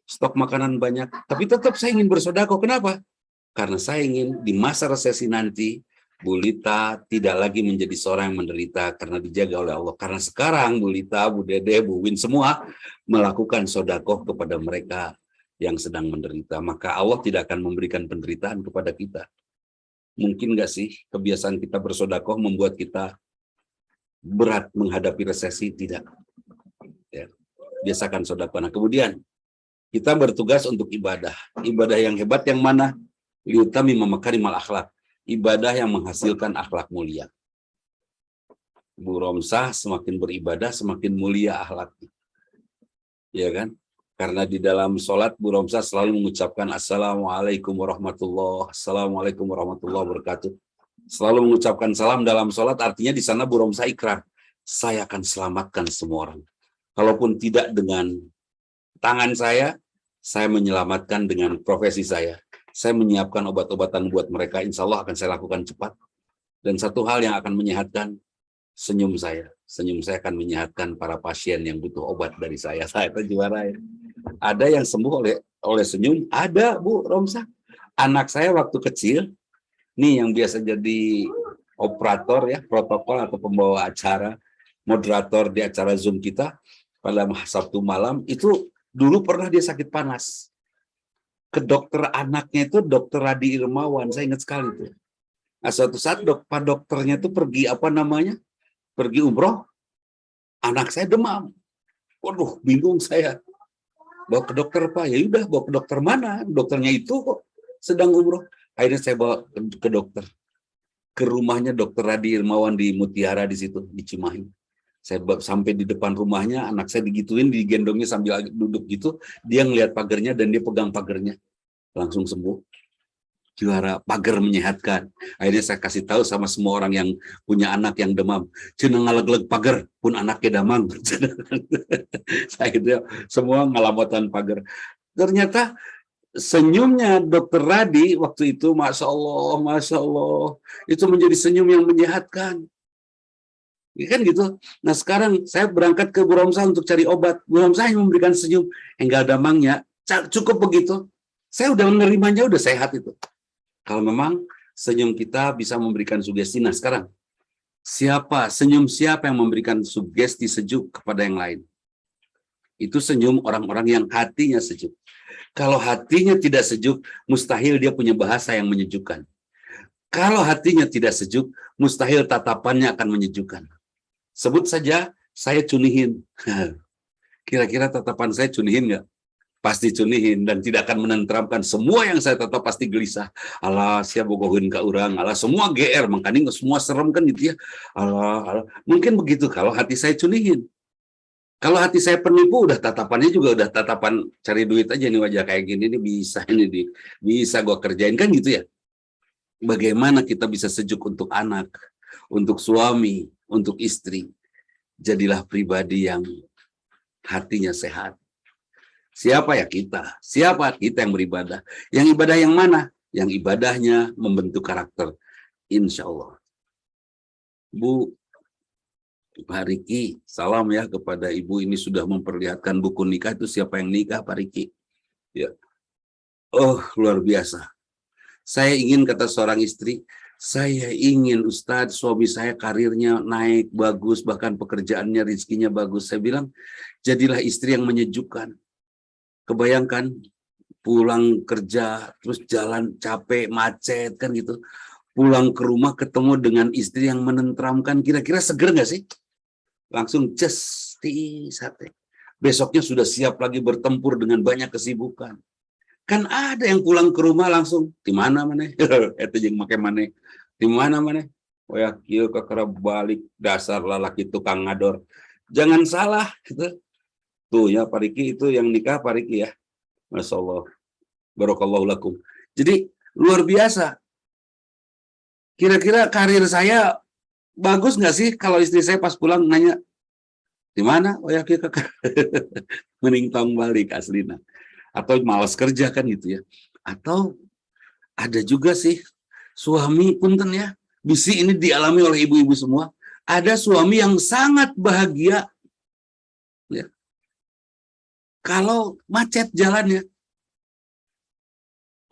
Speaker 4: stok makanan banyak. Tapi tetap saya ingin bersedekah. Kenapa? Karena saya ingin di masa resesi nanti Bu Lita tidak lagi menjadi seorang yang menderita karena dijaga oleh Allah. Karena sekarang Bu Lita, Bu Dede, Bu Win semua melakukan sodakoh kepada mereka yang sedang menderita. Maka Allah tidak akan memberikan penderitaan kepada kita. Mungkin nggak sih kebiasaan kita bersodakoh membuat kita berat menghadapi resesi? Tidak. Ya. Biasakan sodakoh. Nah kemudian kita bertugas untuk ibadah. Ibadah yang hebat yang mana? Liutami makarimal akhlak. Ibadah yang menghasilkan akhlak mulia. Bu Romsah semakin beribadah semakin mulia akhlaknya. Ya kan? Karena di dalam sholat Bu Romsah selalu mengucapkan Assalamualaikum warahmatullahi wabarakatuh. Selalu mengucapkan salam dalam sholat, artinya di sana Bu Romsah ikrar, saya akan selamatkan semua orang. Kalaupun tidak dengan tangan saya menyelamatkan dengan profesi saya. Saya menyiapkan obat-obatan buat mereka, insya Allah akan saya lakukan cepat. Dan satu hal yang akan menyehatkan, Senyum saya akan menyehatkan para pasien yang butuh obat dari saya. Saya itu juara ya. Ada yang sembuh oleh senyum, ada Bu Romsa. Anak saya waktu kecil, nih yang biasa jadi operator ya, protokol atau pembawa acara, moderator di acara Zoom kita pada Sabtu malam, itu dulu pernah dia sakit panas. Ke dokter anaknya itu Dokter Radi Irmawan, saya ingat sekali tuh. Nah, suatu saat Pak dokternya itu pergi pergi umroh, anak saya demam. Waduh, bingung saya. Bawa ke dokter Pak, ya udah bawa ke dokter mana? Dokternya itu kok sedang umroh. Akhirnya saya bawa ke dokter. Ke rumahnya Dokter Radi Irmawan di Mutiara di situ, di Cimahi. Saya sampai di depan rumahnya, anak saya digituin, digendongnya sambil duduk gitu, dia ngelihat pagarnya dan dia pegang pagarnya. Langsung sembuh. Juara, pagar menyehatkan. Akhirnya saya kasih tahu sama semua orang yang punya anak yang demam, cina ngaleg-leg pagar pun anaknya damang. Saya itu semua ngalamatan pagar. Ternyata senyumnya Dokter Radi waktu itu, Masya Allah, itu menjadi senyum yang menyehatkan. Ya kan gitu. Nah sekarang saya berangkat ke Bu Romsa untuk cari obat. Bu Romsa hanya memberikan senyum, enggak damangnya, cukup begitu. Saya udah menerimanya, udah sehat itu. Kalau memang senyum kita bisa memberikan sugesti. Nah sekarang, senyum siapa yang memberikan sugesti sejuk kepada yang lain? Itu senyum orang-orang yang hatinya sejuk. Kalau hatinya tidak sejuk, mustahil dia punya bahasa yang menyejukkan. Kalau hatinya tidak sejuk, mustahil tatapannya akan menyejukkan. Sebut saja, saya cunihin. Kira-kira tatapan saya cunihin nggak? Pasti cunihin dan tidak akan menenteramkan. Semua yang saya tatap pasti gelisah. Alah, siapa bogohin ke orang. Alah, semua GR. Makanya semua serem kan gitu ya. Alah. Mungkin begitu kalau hati saya cunihin. Kalau hati saya penipu, udah tatapannya juga udah tatapan cari duit aja nih, wajah kayak gini nih bisa gue kerjain kan gitu ya. Bagaimana kita bisa sejuk untuk anak, untuk suami, untuk istri. Jadilah pribadi yang hatinya sehat. Siapa ya kita? Siapa kita yang beribadah? Yang ibadah yang mana? Yang ibadahnya membentuk karakter. Insya Allah. Bu, Pak Riki, salam ya kepada Ibu. Ini sudah memperlihatkan buku nikah. Itu siapa yang nikah, Pak Riki? Ya. Oh, luar biasa. Saya ingin, kata seorang istri, saya ingin Ustadz, suami saya karirnya naik, bagus, bahkan pekerjaannya, rezekinya bagus. Saya bilang, jadilah istri yang menyejukkan. Kebayangkan, pulang kerja, terus jalan capek, macet, kan gitu. Pulang ke rumah ketemu dengan istri yang menenteramkan, kira-kira seger nggak sih? Langsung sate. Besoknya sudah siap lagi bertempur dengan banyak kesibukan. Kan ada yang pulang ke rumah langsung, di mana mana? Itu yang make mana? Di mana mana? Oh ya, kieu kakara balik dasar lalaki tukang ngador. Jangan salah gitu. Tuh ya Pak Riki, itu yang nikah Pak Riki ya. Masya Allah. Barakallahu lakum. Jadi luar biasa. Kira-kira karir saya bagus nggak sih kalau istri saya pas pulang nanya, di mana? Oh ya kita mending tong balik aslina. Atau malas kerja kan gitu ya. Atau ada juga sih suami punten ya. Bisi ini dialami oleh ibu-ibu semua. Ada suami yang sangat bahagia ya, kalau macet jalannya.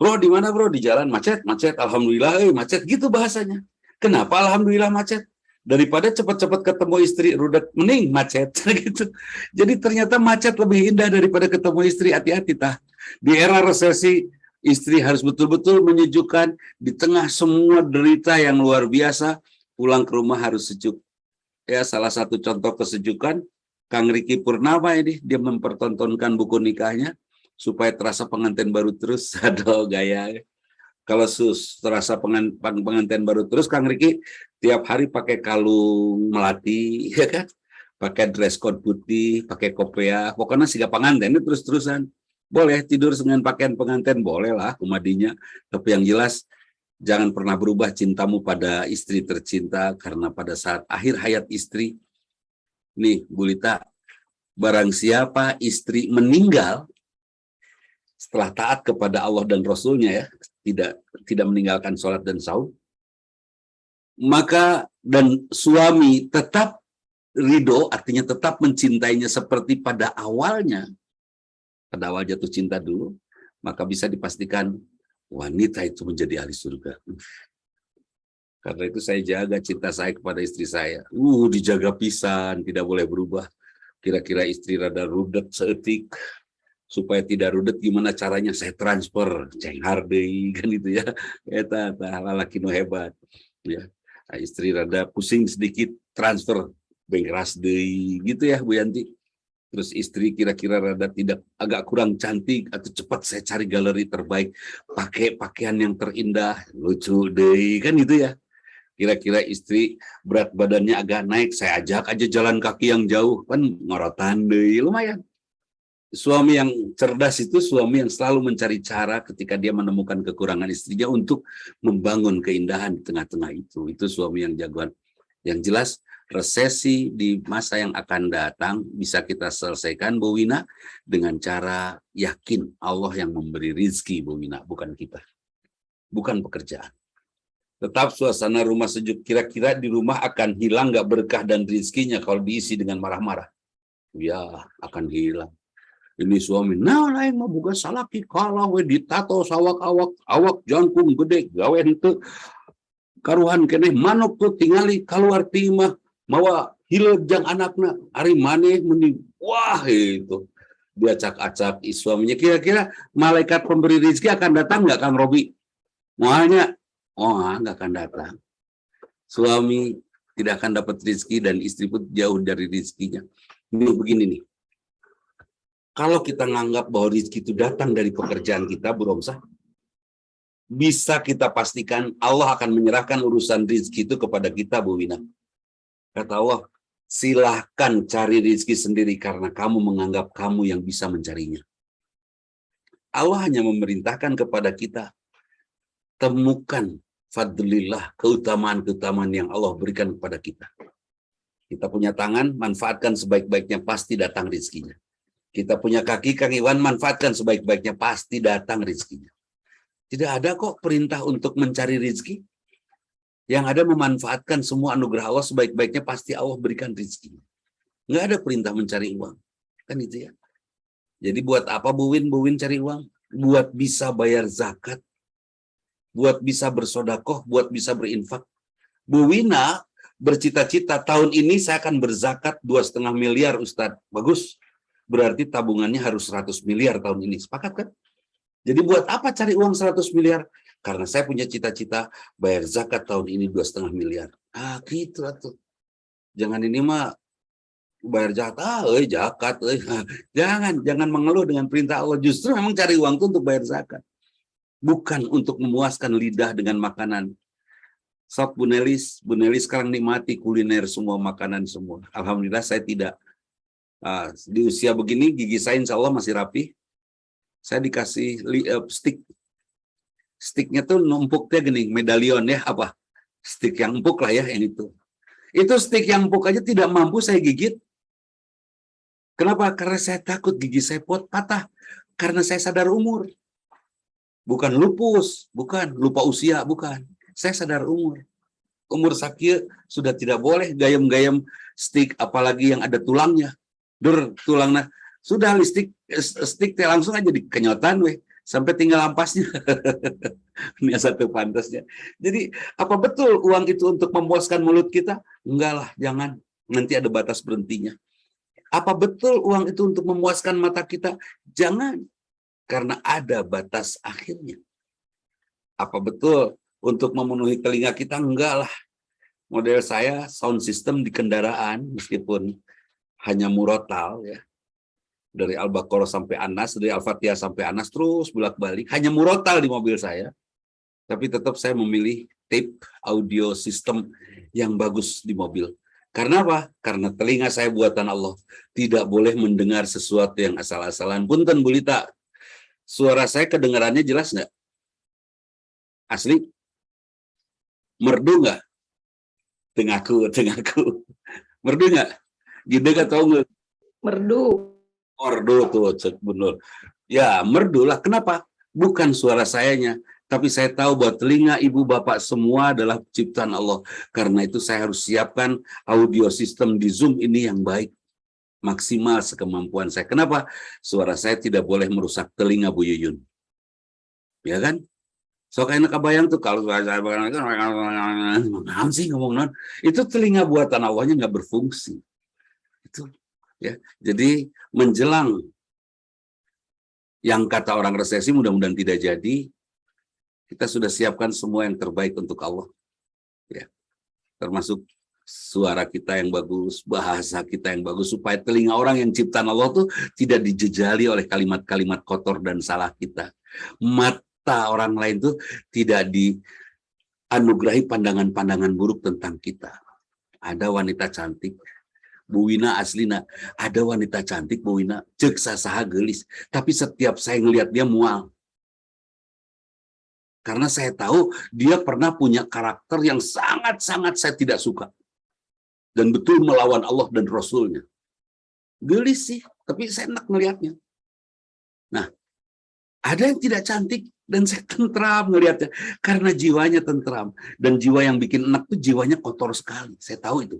Speaker 4: Bro, di mana bro? Di jalan macet. Alhamdulillah, macet gitu bahasanya. Kenapa alhamdulillah macet? Daripada cepat-cepat ketemu istri, rudet mending macet gitu. Jadi ternyata macet lebih indah daripada ketemu istri. Hati-hati tah. Di era resesi, istri harus betul-betul menyejukkan di tengah semua derita yang luar biasa. Pulang ke rumah harus sejuk. Ya, salah satu contoh kesejukan, Kang Riki Purnama ini, dia mempertontonkan buku nikahnya supaya terasa pengantin baru terus. Aduh, gaya. Kalau terasa pengantin baru terus, Kang Riki tiap hari pakai kalung melati, ya kan? Pakai dress code putih, pakai kopiah. Pokoknya siga pengantin ini terus-terusan. Boleh tidur dengan pakaian pengantin, boleh lah kumadinya. Tapi yang jelas, jangan pernah berubah cintamu pada istri tercinta, karena pada saat akhir hayat istri, nih Bu Lita, barang siapa istri meninggal setelah taat kepada Allah dan Rasulnya ya, tidak meninggalkan sholat dan saum, maka dan suami tetap ridho, artinya tetap mencintainya seperti pada awal jatuh cinta dulu, maka bisa dipastikan wanita itu menjadi ahli surga. Karena itu saya jaga cinta saya kepada istri saya. Dijaga pisan, tidak boleh berubah. Kira-kira istri rada rudet seetik, supaya tidak rudet gimana caranya saya transfer, ceng hardei kan itu ya. Eta lalaki nu hebat. Ya. Nah, istri rada pusing sedikit, transfer bengkeras deui gitu ya Bu Yanti. Terus istri kira-kira rada tidak agak kurang cantik atau cepat saya cari galeri terbaik, pakai pakaian yang terindah, lucu deui kan gitu ya. Kira-kira istri berat badannya agak naik, saya ajak aja jalan kaki yang jauh, kan ngorotan deui, lumayan. Suami yang cerdas itu suami yang selalu mencari cara ketika dia menemukan kekurangan istrinya untuk membangun keindahan di tengah-tengah itu. Itu suami yang jagoan. Yang jelas resesi di masa yang akan datang bisa kita selesaikan, Bu Wina, dengan cara yakin Allah yang memberi rizki, Bu Wina, bukan kita. Bukan pekerjaan. Tetap suasana rumah sejuk. Kira-kira di rumah akan hilang nggak berkah dan rizkinya kalau diisi dengan marah-marah? Ya, akan hilang. Ini suami, nah lain mah bukan salaki kalah we ditato sawak awak jangkung gede gawe henteu karuhan keneh manuk tuh tingali keluar timah mawa hileud jang anakna ari maneh mending wah itu dia acak-acak suaminya. Kira-kira malaikat pemberi rezeki akan datang nggak Kang Robi? Mualnya nggak akan datang. Suami tidak akan dapat rezeki dan istri pun jauh dari rezekinya. Ini begini nih. Kalau kita nganggap bahwa rezeki itu datang dari pekerjaan kita, Bu Romsah, bisa kita pastikan Allah akan menyerahkan urusan rezeki itu kepada kita, Bu Wina. Kata Allah, silahkan cari rezeki sendiri karena kamu menganggap kamu yang bisa mencarinya. Allah hanya memerintahkan kepada kita, temukan fadlillah, keutamaan-keutamaan yang Allah berikan kepada kita. Kita punya tangan, manfaatkan sebaik-baiknya, pasti datang rezekinya. Kita punya kaki, Kang Iwan, manfaatkan sebaik-baiknya, pasti datang rezekinya. Tidak ada kok perintah untuk mencari rezeki. Yang ada memanfaatkan semua anugerah Allah sebaik-baiknya, pasti Allah berikan rezekinya. Nggak ada perintah mencari uang. Kan itu ya. Jadi buat apa Bu Win cari uang? Buat bisa bayar zakat. Buat bisa bersodakoh, buat bisa berinfak. Bu Wina bercita-cita tahun ini saya akan berzakat 2,5 miliar, Ustadz. Bagus. Berarti tabungannya harus 100 miliar tahun ini. Sepakat kan? Jadi buat apa cari uang 100 miliar? Karena saya punya cita-cita bayar zakat tahun ini 2,5 miliar. Gitu tuh. Jangan ini mah bayar zakat, zakat. Jangan mengeluh dengan perintah Allah. Justru memang cari uang itu untuk bayar zakat. Bukan untuk memuaskan lidah dengan makanan. Sok Bu Nelis sekarang nikmati kuliner semua, makanan semua. Alhamdulillah saya tidak. Di usia begini gigi saya insya Allah masih rapi. Saya dikasih stick. Sticknya tuh numpuknya gini, medalion ya apa? Stick yang empuk lah ya yang itu. Itu stick yang empuk aja tidak mampu saya gigit. Kenapa? Karena saya takut gigi saya patah. Karena saya sadar umur. Bukan lupus, bukan lupa usia, bukan. Saya sadar umur. Umur sakit sudah tidak boleh gayam-gayam stick apalagi yang ada tulangnya. Tulangnya sudah stick langsung aja dikenyotan sampai tinggal ampasnya. Ini satu pantasnya. Jadi apa betul uang itu untuk memuaskan mulut kita? Enggak lah, jangan. Nanti ada batas berhentinya. Apa betul uang itu untuk memuaskan mata kita? Jangan. Karena ada batas akhirnya. Apa betul untuk memenuhi telinga kita? Enggak lah. Model saya sound system di kendaraan meskipun hanya murotal ya. Dari Al-Baqarah sampai Anas, dari Al-Fatihah sampai Anas terus bolak-balik. Hanya murotal di mobil saya. Tapi tetap saya memilih tape audio system yang bagus di mobil. Karena apa? Karena telinga saya buatan Allah. Tidak boleh mendengar sesuatu yang asal-asalan. Punten Bu Lita, suara saya kedengarannya jelas nggak? Asli? Merdu nggak? Tengahku. Merdu nggak? Gede gak tau nggak?
Speaker 3: Merdu.
Speaker 4: Merdu tuh bener. Ya merdu lah. Kenapa? Bukan suara sayanya, Tapi saya tahu bahwa telinga ibu bapak semua adalah ciptaan Allah. Karena itu saya harus siapkan audio sistem di Zoom ini yang baik. Maksimal sekemampuan saya. Kenapa? Suara saya tidak boleh merusak telinga Bu Yuyun. Ya kan? So kayaknya kebayang tuh kalau saya sih ngomong non, itu telinga buatan Allahnya nggak berfungsi. Itu ya. Jadi menjelang yang kata orang resesi mudah-mudahan tidak jadi, kita sudah siapkan semua yang terbaik untuk Allah. Ya. Termasuk suara kita yang bagus, bahasa kita yang bagus, supaya telinga orang yang ciptaan Allah tuh tidak dijejali oleh kalimat-kalimat kotor dan salah kita. Mata orang lain tuh tidak dianugerahi pandangan-pandangan buruk tentang kita. Ada wanita cantik, Bu Wina aslina, ada wanita cantik Bu Wina, cek sasaha gelis, tapi setiap saya ngelihat dia mual. Karena saya tahu dia pernah punya karakter yang sangat-sangat saya tidak suka. Dan betul melawan Allah dan Rasulnya. Gelis sih, tapi saya enak melihatnya. Nah, ada yang tidak cantik dan saya tentram melihatnya. Karena jiwanya tentram. Dan jiwa yang bikin enak itu jiwanya kotor sekali. Saya tahu itu.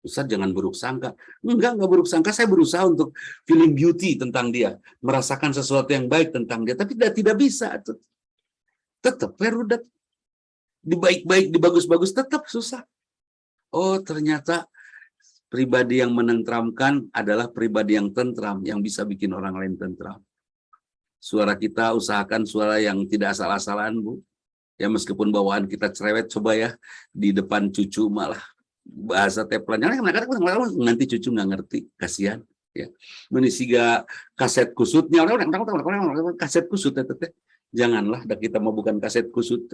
Speaker 4: Ustaz jangan buruk sangka. Enggak buruk sangka. Saya berusaha untuk feeling beauty tentang dia. Merasakan sesuatu yang baik tentang dia. Tapi tidak bisa. Tetap perudat. Di baik-baik, di bagus-bagus, tetap susah. Oh, ternyata pribadi yang menentramkan adalah pribadi yang tentram, yang bisa bikin orang lain tentram. Suara kita usahakan suara yang tidak asal-asalan, Bu. Ya meskipun bawaan kita cerewet, coba ya di depan cucu malah bahasa teplan. Nanti cucu nggak ngerti, kasihan. Ya, menisiga kaset kusutnya, kaset kusut teteh. Janganlah, kita mau bukan kaset kusut.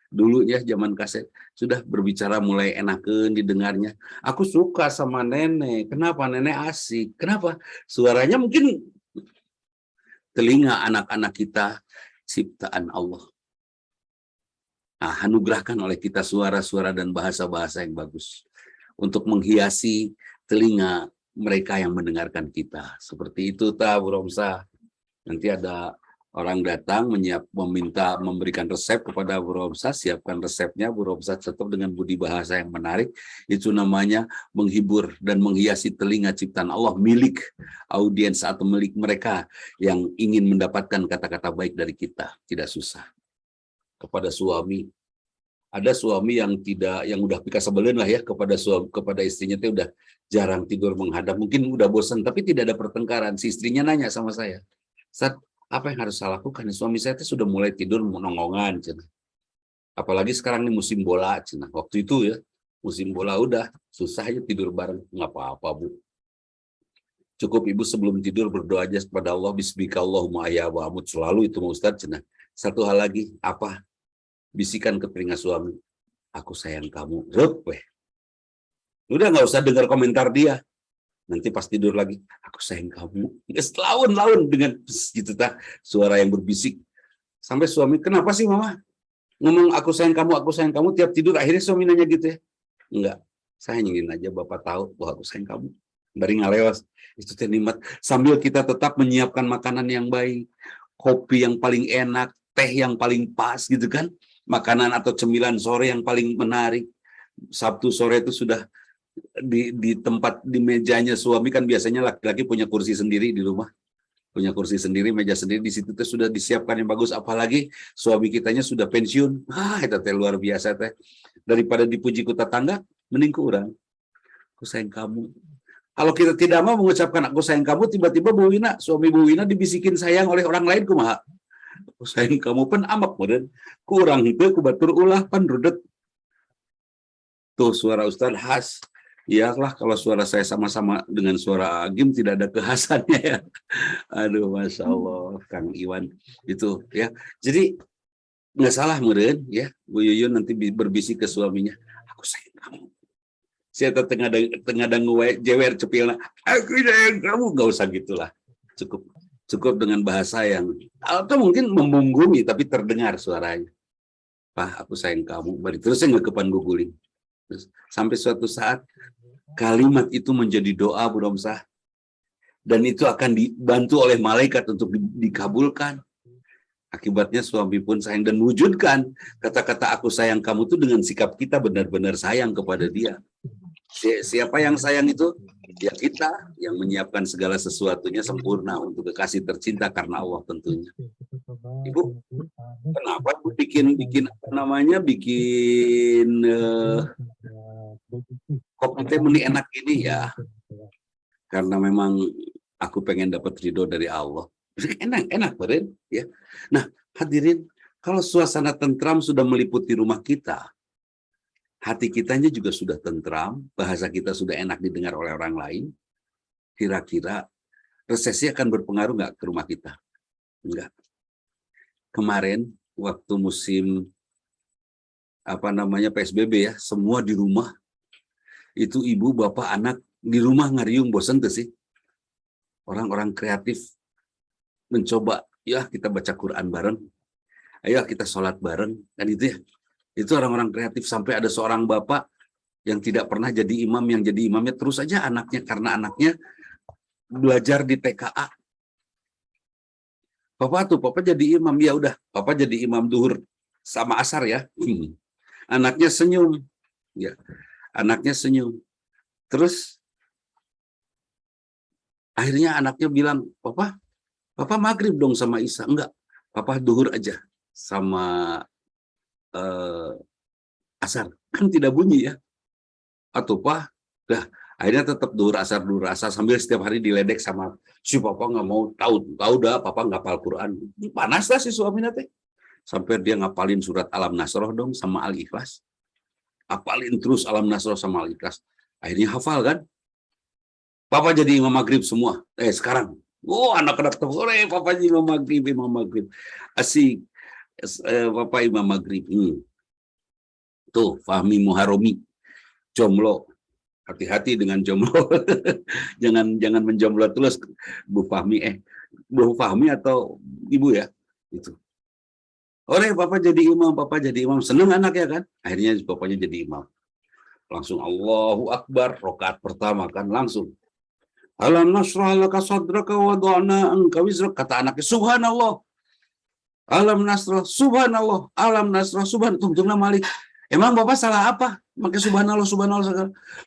Speaker 4: Dulu ya zaman kaset sudah berbicara mulai enakan didengarnya. Aku suka sama nenek. Kenapa? Nenek asik. Kenapa? Suaranya mungkin telinga anak-anak kita ciptaan Allah. Nah, anugerahkan oleh kita suara-suara dan bahasa-bahasa yang bagus untuk menghiasi telinga mereka yang mendengarkan kita. Seperti itu Bu Romsa. Nanti ada orang datang memberikan resep kepada Bu Romsa, siapkan resepnya, Bu Romsa tetap dengan budi bahasa yang menarik. Itu namanya menghibur dan menghiasi telinga ciptaan Allah milik audiens atau milik mereka yang ingin mendapatkan kata-kata baik dari kita. Tidak susah. Kepada suami, ada suami yang udah pika sebelin lah ya kepada istrinya itu udah jarang tidur menghadap, mungkin udah bosan tapi tidak ada pertengkaran. Si istrinya nanya sama saya, "Ustaz, apa yang harus saya lakukan? Suami saya itu sudah mulai tidur nonggongan, cina. Apalagi sekarang ini musim bola, cina. Waktu itu ya musim bola udah susah aja tidur bareng, nggak apa-apa Bu. Cukup ibu sebelum tidur berdoa aja kepada Allah, Bismika Allahumma ayya wa amut, selalu itu Ustaz, cina. Satu hal lagi, apa? Bisikan ke telinga suami, aku sayang kamu. Udah nggak usah dengar komentar dia. Nanti pas tidur lagi, aku sayang kamu. Laun-laun dengan gitu suara yang berbisik. Sampai suami, kenapa sih mama? Ngomong aku sayang kamu tiap tidur. Akhirnya suami nanya gitu ya. Enggak, saya ingin aja Bapak tahu bahwa aku sayang kamu. Dari ngalewas, itu nikmat. Sambil kita tetap menyiapkan makanan yang baik, kopi yang paling enak, teh yang paling pas gitu kan. Makanan atau cemilan sore yang paling menarik. Sabtu sore itu sudah di tempat di mejanya suami kan biasanya laki-laki punya kursi sendiri di rumah, punya kursi sendiri, meja sendiri, di situ tuh sudah disiapkan yang bagus. Apalagi suami kitanya sudah pensiun, itu teh luar biasa teh. Daripada dipuji ku tetangga, mending kurang. Aku sayang kamu. Kalau kita tidak mau mengucapkan aku sayang kamu, tiba-tiba Bu Wina, suami Bu Wina dibisikin sayang oleh orang lain, kumaha? Aku sayang kamu pun amak meureun. Kurang itu ku batur ulah pan rudet. Tuh suara Ustaz khas. Iyalah kalau suara saya sama-sama dengan suara Agim tidak ada kekhasannya ya. Aduh, Masya Allah, Kang Iwan itu ya. Jadi nggak salah meren ya, Bu Yuyun nanti berbisik ke suaminya, aku sayang kamu. Saya tengah jewer cepilna, aku sayang kamu, nggak usah gitulah. Cukup dengan bahasa yang atau mungkin memunggungi tapi terdengar suaranya. Pak, aku sayang kamu. Bari terus saya ngekepan guguling. Terus, sampai suatu saat kalimat itu menjadi doa Bu Romsah, dan itu akan dibantu oleh malaikat untuk dikabulkan. Akibatnya suami pun sayang dan mewujudkan kata-kata aku sayang kamu itu dengan sikap kita benar-benar sayang kepada dia. Siapa yang sayang itu? Ya kita yang menyiapkan segala sesuatunya sempurna untuk kekasih tercinta karena Allah tentunya. Ibu, kenapa Bu bikin apa namanya? Bikin kopi teh meni enak ini ya? Karena memang aku pengen dapat ridho dari Allah. Enak beren ya. Nah, hadirin, kalau suasana tentram sudah meliputi rumah kita, hati kitanya juga sudah tentram, bahasa kita sudah enak didengar oleh orang lain, kira-kira resesi akan berpengaruh nggak ke rumah kita? Enggak. Kemarin waktu musim PSBB ya, semua di rumah, itu ibu, bapak, anak di rumah ngariung, bosan tuh sih. Orang-orang kreatif mencoba, ya kita baca Quran bareng, ayo kita sholat bareng, kan itu ya. Itu orang-orang kreatif, sampai ada seorang bapak yang tidak pernah jadi imam, yang jadi imamnya terus aja anaknya, karena anaknya belajar di TKA. Papa jadi imam, ya udah, papa jadi imam duhur sama asar ya. Anaknya senyum, ya, anaknya senyum. Terus akhirnya anaknya bilang, Papa maghrib dong sama Isa. Enggak, papa duhur aja sama asar. Kan tidak bunyi ya. Atau Pak, dah akhirnya tetap duhur asar sambil setiap hari diledek sama si papa, nggak mau tahu dah, papa nggak hafal Quran. Panas lah si suami nanti. Sampai dia ngapalin surat Alam Nasroh dong sama Al-Ikhlas. Hafalin terus Alam Nasroh sama Al-Ikhlas. Akhirnya hafal kan. Papa jadi imam maghrib semua. Sekarang. Oh, anak-anak sore, papa jadi imam maghrib. Asik. Papa imam maghrib. Tuh, Fahmi Muharomi. Jomblo. Hati-hati dengan jomblo. jangan menjomblo terus, Bu Fahmi. Bu Fahmi atau Ibu ya? Itu. Papa jadi imam. Seneng anak ya kan? Akhirnya bapaknya jadi imam. Langsung Allahu Akbar, rakaat pertama kan langsung. Alam nasrah laka sadraka wa wada'na anka wizrak, kata anaknya, subhanallah. Alam nasrah, subhanallah. Alam nasrah, subhanallah. Tunggu Malik. Emang Bapak salah apa? Pakai subhanallah.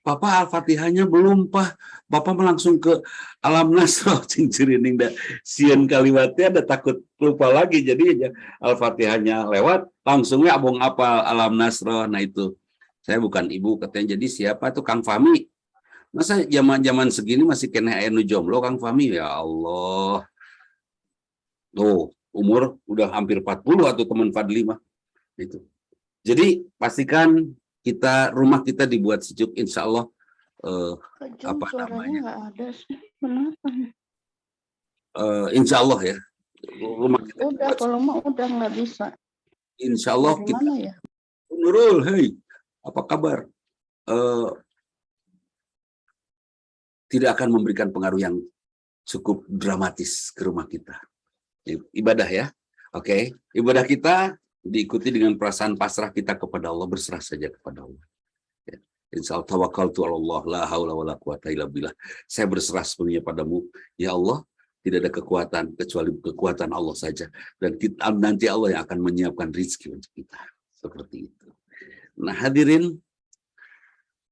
Speaker 4: Bapak Al-Fatihahnya belum, Pak. Bapak langsung ke Alam nasrah. Cincirining dah. Sieun kaliwatnya ada takut lupa lagi. Jadi Al-Fatihahnya lewat, langsungnya abong apa Alam nasrah. Nah itu. Saya bukan ibu, katanya. Jadi siapa tuh Kang Fahmi? Masa zaman segini masih kena anu jomblo Kang Fahmi? Ya Allah. Tuh, umur udah hampir 40 atau teman Fadli mah. Itu. Jadi pastikan rumah kita dibuat sejuk, insya Allah. Apa namanya?
Speaker 3: Nggak ada sih. Kenapa?
Speaker 4: Insya Allah ya. Rumah kita
Speaker 3: Udah, kalau mau udah nggak bisa.
Speaker 4: Insya Allah
Speaker 3: Dari
Speaker 4: kita.
Speaker 3: mana ya?
Speaker 4: Nurul, hey, apa kabar? Tidak akan memberikan pengaruh yang cukup dramatis ke rumah kita. Ibadah ya. Oke. Ibadah kita diikuti dengan perasaan pasrah kita kepada Allah, berserah saja kepada Allah. Ya. Insya Allah tawakkaltu 'ala Allah, la haula wala quwata illa billah. Saya berserah sepenuhnya padamu, ya Allah. Tidak ada kekuatan kecuali kekuatan Allah saja. Dan nanti Allah yang akan menyiapkan rezeki untuk kita. Seperti itu. Nah hadirin,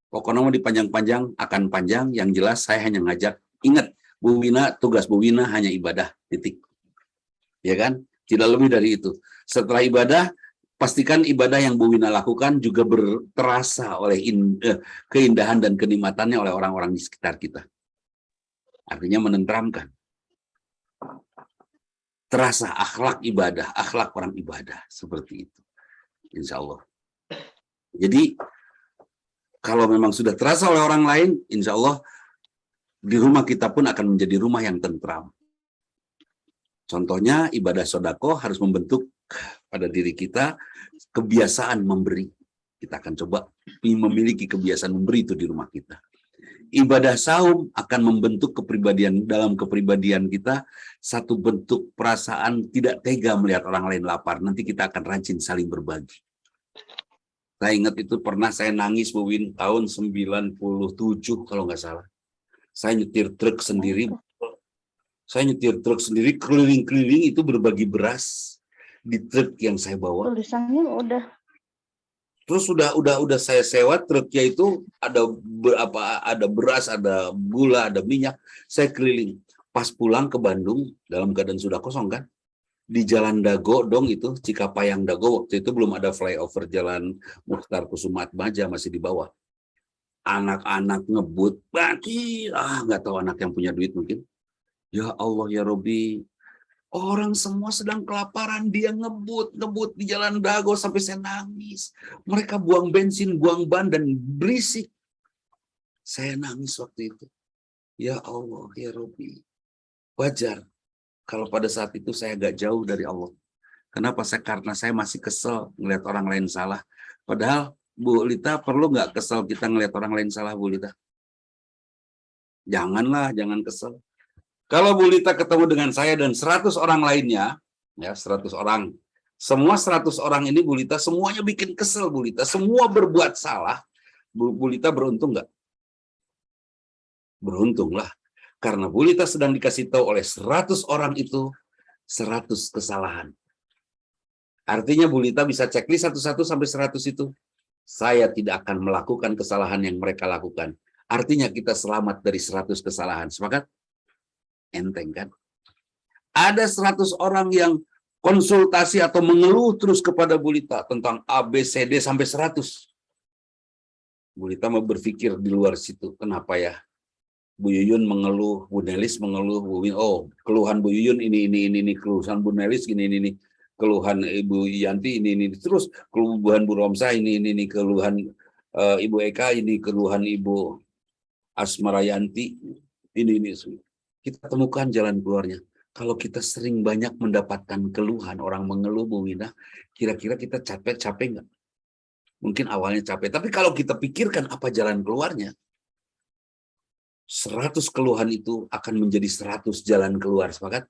Speaker 4: pokoknya mau dipanjang-panjang akan panjang. Yang jelas saya hanya ngajak, ingat Bu Wina, tugas Bu Wina hanya ibadah, titik. Ya kan? Tidak lebih dari itu. Setelah ibadah, pastikan ibadah yang Bu Wina lakukan juga terasa oleh keindahan dan kenikmatannya oleh orang-orang di sekitar kita. Artinya menenteramkan. Terasa akhlak ibadah, akhlak orang ibadah. Seperti itu. Insya Allah. Jadi, kalau memang sudah terasa oleh orang lain, insya Allah di rumah kita pun akan menjadi rumah yang tentram. Contohnya ibadah sodako harus membentuk pada diri kita kebiasaan memberi. Kita akan coba memiliki kebiasaan memberi itu di rumah kita. Ibadah saum akan membentuk dalam kepribadian kita satu bentuk perasaan tidak tega melihat orang lain lapar. Nanti kita akan rajin saling berbagi. Saya ingat itu pernah saya nangis Bu Win tahun 97 kalau nggak salah. Saya nyetir truk sendiri. Keliling-keliling itu berbagi beras. di truk yang saya bawa.
Speaker 3: Tulisannya udah.
Speaker 4: Terus udah saya sewa truknya itu ada ada beras, ada gula, ada minyak. Saya keliling. Pas pulang ke Bandung dalam keadaan sudah kosong kan. Di Jalan Dago dong itu, Cikapayang Dago, waktu itu belum ada flyover Jalan Mukhtar Kusumaatmaja, masih di bawah. Anak-anak ngebut, bagi nggak tahu anak yang punya duit mungkin. Ya Allah ya Robi, orang semua sedang kelaparan, dia ngebut di Jalan Dago sampai saya nangis. Mereka buang bensin, buang ban dan berisik. Saya nangis waktu itu. Ya Allah ya Robi, wajar. Kalau pada saat itu saya agak jauh dari Allah. Kenapa? Karena saya masih kesel ngelihat orang lain salah. Padahal Bu Lita perlu nggak kesel kita ngelihat orang lain salah, Bu Lita? Janganlah, jangan kesel. Kalau Bu Lita ketemu dengan saya dan 100 orang lainnya, ya 100 orang, semua 100 orang ini Bu Lita semuanya bikin kesel Bu Lita, semua berbuat salah, Bu Lita beruntung nggak? Beruntunglah. Karena Bu Lita sedang dikasih tahu oleh 100 orang itu 100 kesalahan. Artinya Bu Lita bisa checklist satu-satu sampai 100 itu. Saya tidak akan melakukan kesalahan yang mereka lakukan. Artinya kita selamat dari 100 kesalahan. Sepakat? Enteng kan? Ada 100 orang yang konsultasi atau mengeluh terus kepada Bu Lita tentang A, B, C, D sampai 100. Bu Lita mau berpikir di luar situ. Kenapa ya? Bu Yuyun mengeluh, Bu Nelis mengeluh, keluhan Bu Yuyun ini, keluhan Bu Nelis ini, keluhan Ibu Yanti ini, terus keluhan Bu Romsa ini, keluhan Ibu Eka ini, keluhan Ibu Asmarayanti ini. Kita temukan jalan keluarnya. Kalau kita sering banyak mendapatkan keluhan, orang mengeluh, Bu Wina, kira-kira kita capek nggak? Mungkin awalnya capek, tapi kalau kita pikirkan apa jalan keluarnya, 100 keluhan itu akan menjadi 100 jalan keluar, sepakat?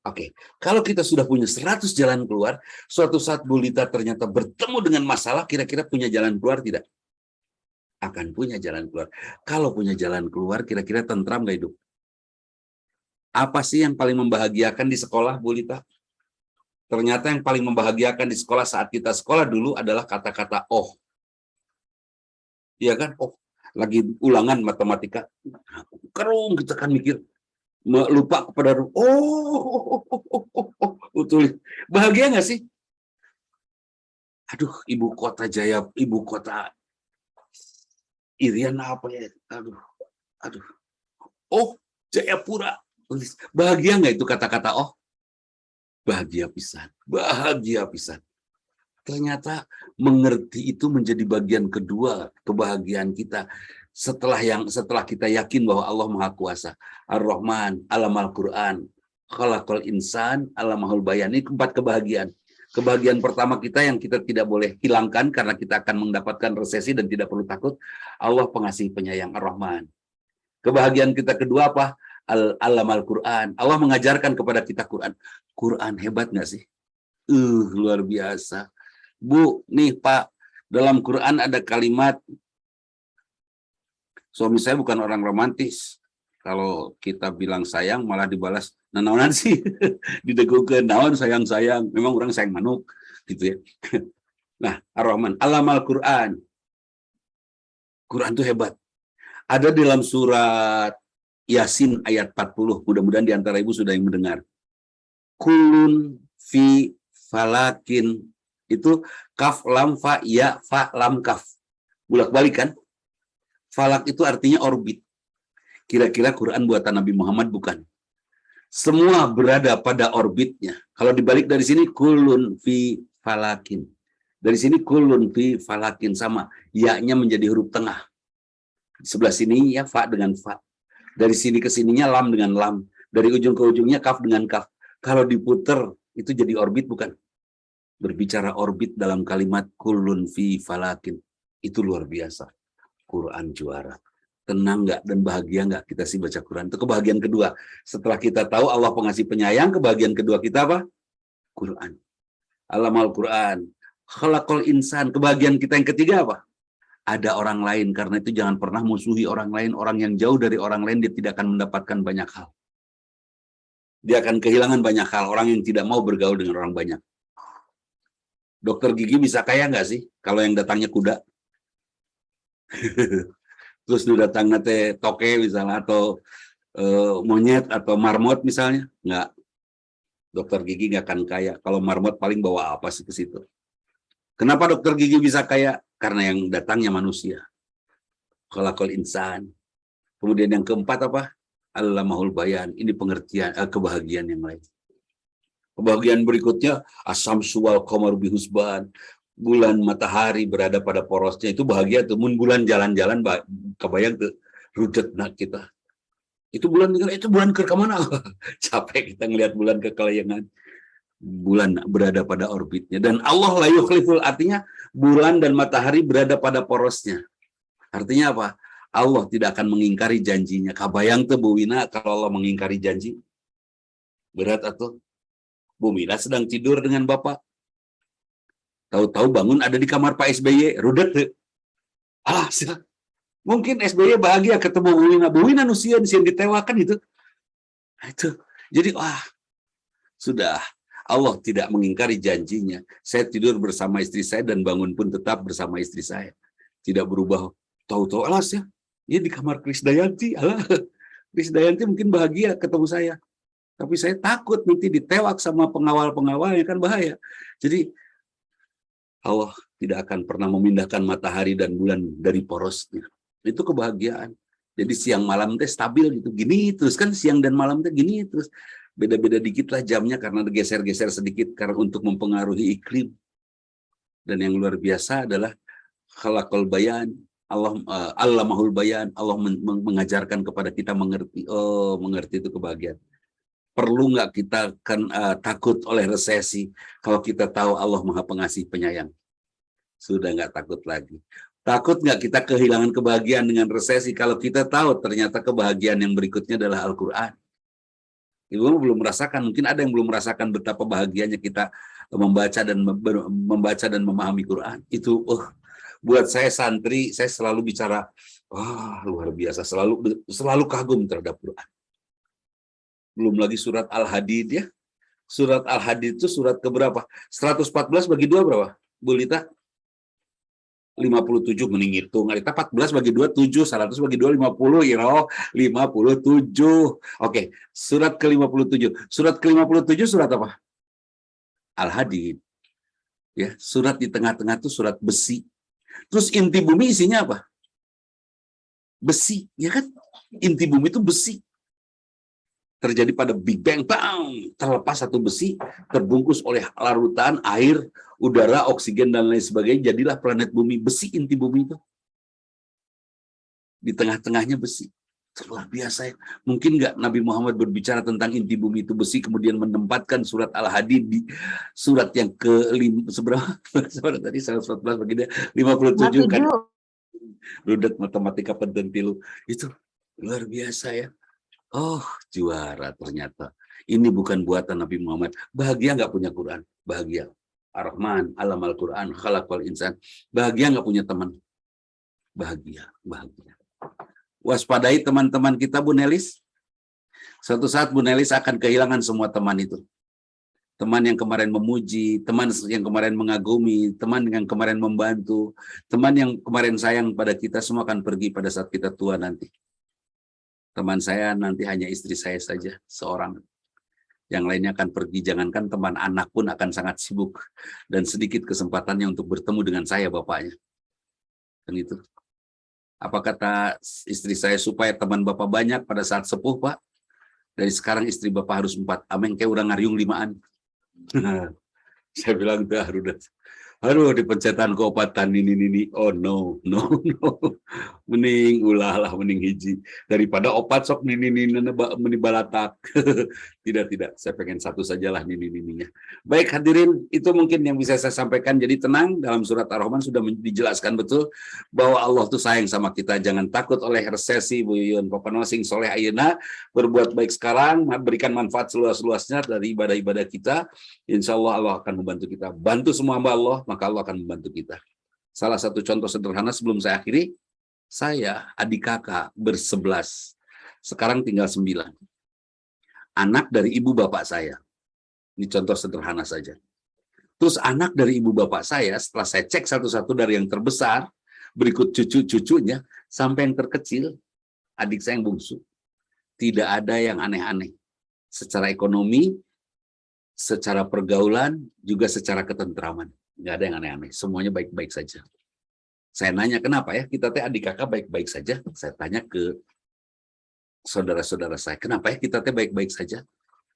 Speaker 4: Oke, kalau kita sudah punya 100 jalan keluar, suatu saat Bu Lita ternyata bertemu dengan masalah, kira-kira punya jalan keluar tidak? Akan punya jalan keluar. Kalau punya jalan keluar, kira-kira tentram nggak hidup? Apa sih yang paling membahagiakan di sekolah, Bu Lita? Ternyata yang paling membahagiakan di sekolah saat kita sekolah dulu adalah kata-kata oh. Iya kan? Oh. Lagi ulangan matematika, kerung kita kan mikir, lupa kepada betul. Bahagia nggak sih? Aduh, ibu kota Irian apa ya? Aduh. Oh, Jayapura. Bahagia nggak itu kata-kata oh? Bahagia pisan. Ternyata mengerti itu menjadi bagian kedua kebahagiaan kita setelah kita yakin bahwa Allah Maha Kuasa, Ar-Rahman, Alamal Quran, Khalaqal Insan, Alamahul Bayan. Ini 4 kebahagiaan. Kebahagiaan pertama kita yang kita tidak boleh hilangkan karena kita akan mendapatkan resesi dan tidak perlu takut. Allah pengasih penyayang, Ar-Rahman. Kebahagiaan kita kedua apa? Alamal Quran. Allah mengajarkan kepada kita Quran. Quran hebat nggak sih? Luar biasa. Bu, nih Pak, dalam Quran ada kalimat, suami saya bukan orang romantis. Kalau kita bilang sayang, malah dibalas, naon sih, didegukeun naon sayang-sayang, memang orang sayang manuk, gitu ya. Nah, Ar-Rahman, Alamal Quran. Quran itu hebat. Ada dalam surat Yasin ayat 40, mudah-mudahan di antara ibu sudah yang mendengar. Kulun fi falakin, itu kaf lam fa ya fa lam kaf. Bolak-balik kan? Falak itu artinya orbit. Kira-kira Quran buatan Nabi Muhammad bukan. Semua berada pada orbitnya. Kalau dibalik dari sini kulun fi falakin. Dari sini kulun fi falakin sama. Ya-nya menjadi huruf tengah. Sebelah sini ya fa dengan fa. Dari sini ke sininya lam dengan lam. Dari ujung ke ujungnya kaf dengan kaf. Kalau diputer itu jadi orbit bukan? Berbicara orbit dalam kalimat kulun fi falakin, itu luar biasa. Quran juara. Tenang nggak dan bahagia nggak kita sih baca Quran? Itu kebahagiaan kedua. Setelah kita tahu Allah pengasih penyayang, kebahagiaan kedua kita apa? Quran. Alamal Quran. Khalaqal insan. Kebahagiaan kita yang ketiga apa? Ada orang lain. Karena itu jangan pernah musuhi orang lain. Orang yang jauh dari orang lain dia tidak akan mendapatkan banyak hal. Dia akan kehilangan banyak hal, orang yang tidak mau bergaul dengan orang banyak. Dokter gigi bisa kaya nggak sih kalau yang datangnya kuda? Terus lu datang nate toke misalnya, atau monyet atau marmot misalnya, nggak. Dokter gigi nggak akan kaya. Kalau marmot paling bawa apa sih ke situ? Kenapa dokter gigi bisa kaya? Karena yang datangnya manusia. Khalaqal insan. Kemudian yang keempat apa? Allamahul bayan. Ini pengertian kebahagiaan yang lain. Kebahagiaan berikutnya asamsu wal qamaru bihusban. Bulan matahari berada pada porosnya, itu bahagia tuh. Mun bulan jalan-jalan kebayang tuh rudet nak kita. Itu bulan ke kemana? Capek kita ngelihat bulan kekelayangan. Bulan berada pada orbitnya, dan Allah la yukhliful, artinya bulan dan matahari berada pada porosnya. Artinya apa? Allah tidak akan mengingkari janjinya. Kabayang tuh Bu Wina kalau Allah mengingkari janji. Berat atau Bu Wina sedang tidur dengan Bapak. Tahu-tahu bangun ada di kamar Pak SBY, rudet tuh. Mungkin SBY bahagia ketemu Bu Wina. Bu Wina nusian ditewakan itu. Itu. Jadi sudah. Allah tidak mengingkari janjinya. Saya tidur bersama istri saya dan bangun pun tetap bersama istri saya. Tidak berubah. Tahu-tahu alas ya. Dia di kamar Krisdayanti. Krisdayanti mungkin bahagia ketemu saya. Tapi saya takut nanti ditewak sama pengawal-pengawal, yang kan bahaya. Jadi Allah tidak akan pernah memindahkan matahari dan bulan dari porosnya. Itu kebahagiaan. Jadi siang malam teh stabil gitu. Gini terus kan, siang dan malam teh gini terus. Beda-beda dikit lah jamnya karena geser-geser sedikit karena untuk mempengaruhi iklim. Dan yang luar biasa adalah khalaqal bayan, Allamahul bayan, Allah mengajarkan kepada kita mengerti. Oh, mengerti itu kebahagiaan. Perlu nggak kita takut oleh resesi kalau kita tahu Allah Maha Pengasih Penyayang? Sudah nggak takut lagi. Takut nggak kita kehilangan kebahagiaan dengan resesi kalau kita tahu ternyata kebahagiaan yang berikutnya adalah Al-Quran? Ibu belum merasakan, mungkin ada yang belum merasakan betapa bahagianya kita membaca dan memahami Quran. Itu buat saya santri, saya selalu bicara, luar biasa, selalu kagum terhadap Quran. Belum lagi surat Al-Hadid ya. Surat Al-Hadid itu surat keberapa? 114 bagi 2 berapa? Bu Lita? 57 mending hitung. Kita 14 bagi 2 7, 100 bagi 2 50, 57. Oke, surat ke-57. Surat ke-57 surat apa? Al-Hadid. Ya, surat di tengah-tengah itu surat besi. Terus inti bumi isinya apa? Besi, ya kan? Inti bumi itu besi. Terjadi pada Big Bang, bang, terlepas satu besi, terbungkus oleh larutan air, udara, oksigen, dan lain sebagainya, jadilah planet bumi. Besi inti bumi itu. Di tengah-tengahnya besi. Luar biasa ya. Mungkin nggak Nabi Muhammad berbicara tentang inti bumi itu besi, kemudian menempatkan surat Al-Hadid di surat yang seberapa tadi, 114 bagi dia, 57 kan. Rudet matematika pententilu. Itu luar biasa ya. Oh, juara ternyata. Ini bukan buatan Nabi Muhammad. Bahagia nggak punya Quran? Bahagia. Ar-Rahman, alam Al-Quran, khalaqal insan. Bahagia nggak punya teman? Bahagia. Waspadai teman-teman kita, Bu Nelis. Suatu saat Bu Nelis akan kehilangan semua teman itu. Teman yang kemarin memuji, teman yang kemarin mengagumi, teman yang kemarin membantu, teman yang kemarin sayang pada kita, semua akan pergi pada saat kita tua nanti. Teman saya nanti hanya istri saya saja, seorang. Yang lainnya akan pergi, jangankan teman, anak pun akan sangat sibuk. Dan sedikit kesempatannya untuk bertemu dengan saya, bapaknya. Dan itu. Apa kata istri saya, supaya teman bapak banyak pada saat sepuh, Pak? Dari sekarang istri bapak harus 4. Ameng kayak udah ngariung 5-an. Saya bilang, udah. Aduh, di pencetan keobatan ini. Oh no. Mending mending hiji. Daripada opat sok meni balatak. Tidak. Saya pengen satu sajalah nininya. Baik hadirin, itu mungkin yang bisa saya sampaikan. Jadi tenang, dalam surat Ar-Rahman sudah dijelaskan betul bahwa Allah tuh sayang sama kita. Jangan takut oleh resesi, Bu Yuyun. Pokoknya sing soleh ayeuna, berbuat baik sekarang, berikan manfaat seluas-luasnya dari ibadah-ibadah kita. Insya Allah akan membantu kita. Bantu semua hamba Allah, maka Allah akan membantu kita. Salah satu contoh sederhana sebelum saya akhiri, saya adik kakak ber-11, sekarang tinggal 9. anak dari ibu bapak saya. Ini contoh sederhana saja. Terus anak dari ibu bapak saya, setelah saya cek satu-satu dari yang terbesar, berikut cucu-cucunya, sampai yang terkecil, adik saya yang bungsu. Tidak ada yang aneh-aneh. Secara ekonomi, secara pergaulan, juga secara ketentraman. Nggak ada yang aneh-aneh. Semuanya baik-baik saja. Saya nanya, kenapa ya? Kita teh adik kakak baik-baik saja. Saya tanya ke saudara-saudara saya, kenapa ya kita teh baik-baik saja?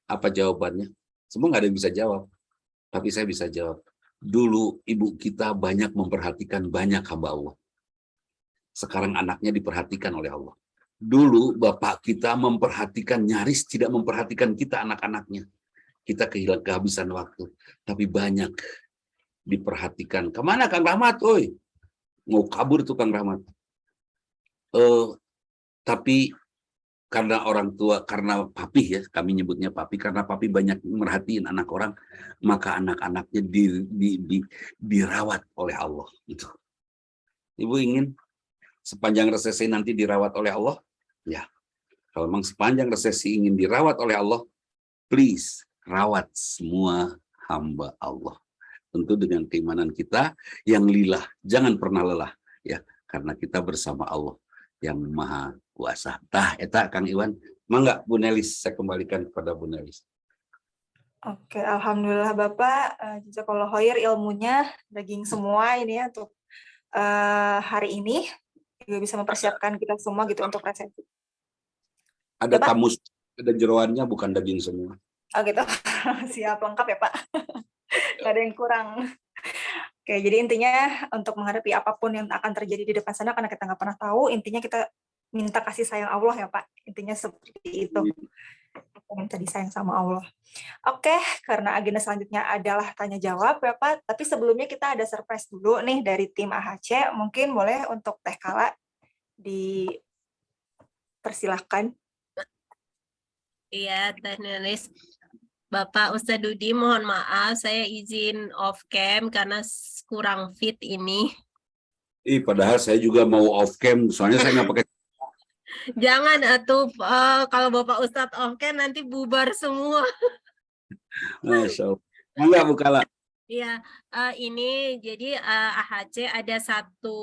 Speaker 4: Apa jawabannya? Semua nggak ada yang bisa jawab. Tapi saya bisa jawab. Dulu ibu kita banyak memperhatikan banyak hamba Allah. Sekarang anaknya diperhatikan oleh Allah. Dulu bapak kita memperhatikan, nyaris tidak memperhatikan kita anak-anaknya. Kita kehabisan waktu. Tapi banyak diperhatikan. Kemana Kang Rahmat? Oi, mau kabur tuh Kang Rahmat. Tapi karena orang tua, karena papi ya, kami nyebutnya papi, karena papi banyak merhatiin anak orang, maka anak-anaknya dirawat oleh Allah. Gitu. Ibu ingin sepanjang resesi nanti dirawat oleh Allah? Ya. Kalau memang sepanjang resesi ingin dirawat oleh Allah, please rawat semua hamba Allah. Tentu dengan keimanan kita yang lillah, jangan pernah lelah ya, karena kita bersama Allah yang Maha Kuasa. Tah eta Kang Iwan, mangga Bu Nelis, saya kembalikan kepada Bu Nelis.
Speaker 1: Oke, alhamdulillah Bapak, jazakallahu khair ilmunya, daging semua ini ya untuk hari ini juga bisa mempersiapkan kita semua gitu untuk resepsi.
Speaker 4: Ada
Speaker 1: Bapak?
Speaker 4: tamus, ada jeroannya, bukan daging semua.
Speaker 1: Oh gitu, siap lengkap ya Pak. Nggak ada yang kurang. Oke, jadi intinya untuk menghadapi apapun yang akan terjadi di depan sana, karena kita nggak pernah tahu, intinya kita minta kasih sayang Allah ya Pak. Intinya seperti itu. Kita minta disayang sama Allah. Oke, karena agenda selanjutnya adalah tanya jawab ya Pak. Tapi sebelumnya kita ada surprise dulu nih dari tim AHC. Mungkin boleh untuk Teh Kala dipersilahkan.
Speaker 2: Iya, Teh Nelis. Bapak Ustadz Dudi, mohon maaf, saya izin off cam karena kurang fit ini.
Speaker 4: Padahal saya juga mau off cam, soalnya saya nggak pakai.
Speaker 2: Jangan atuh, kalau Bapak Ustadz off cam nanti bubar semua.
Speaker 4: Masya Allah. Enggak, Bu Kala.
Speaker 2: Iya, ini jadi AHC ada satu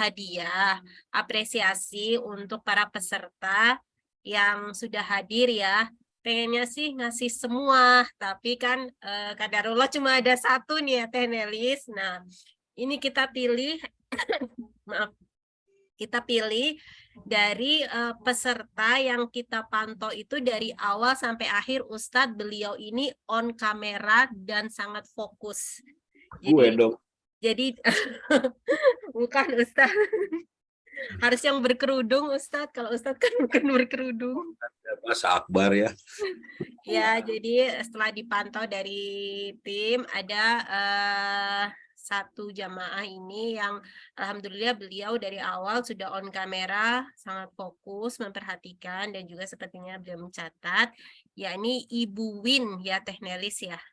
Speaker 2: hadiah apresiasi untuk para peserta yang sudah hadir ya. Pengennya sih ngasih semua, tapi kan kadarullah cuma ada satu nih ya Teh Nelis. Nah, ini kita pilih, maaf, kita pilih dari peserta yang kita pantau itu dari awal sampai akhir. Ustadz, beliau ini on kamera dan sangat fokus.
Speaker 4: Gue dong.
Speaker 2: Jadi bukan Ustadz. Harus yang berkerudung Ustadz. Kalau Ustadz kan bukan berkerudung.
Speaker 4: Masa Akbar ya.
Speaker 2: Ya, jadi setelah dipantau dari tim ada satu jamaah ini yang alhamdulillah beliau dari awal sudah on kamera, sangat fokus memperhatikan dan juga sepertinya beliau mencatat, yakni Ibu Win ya Teh Nelis ya.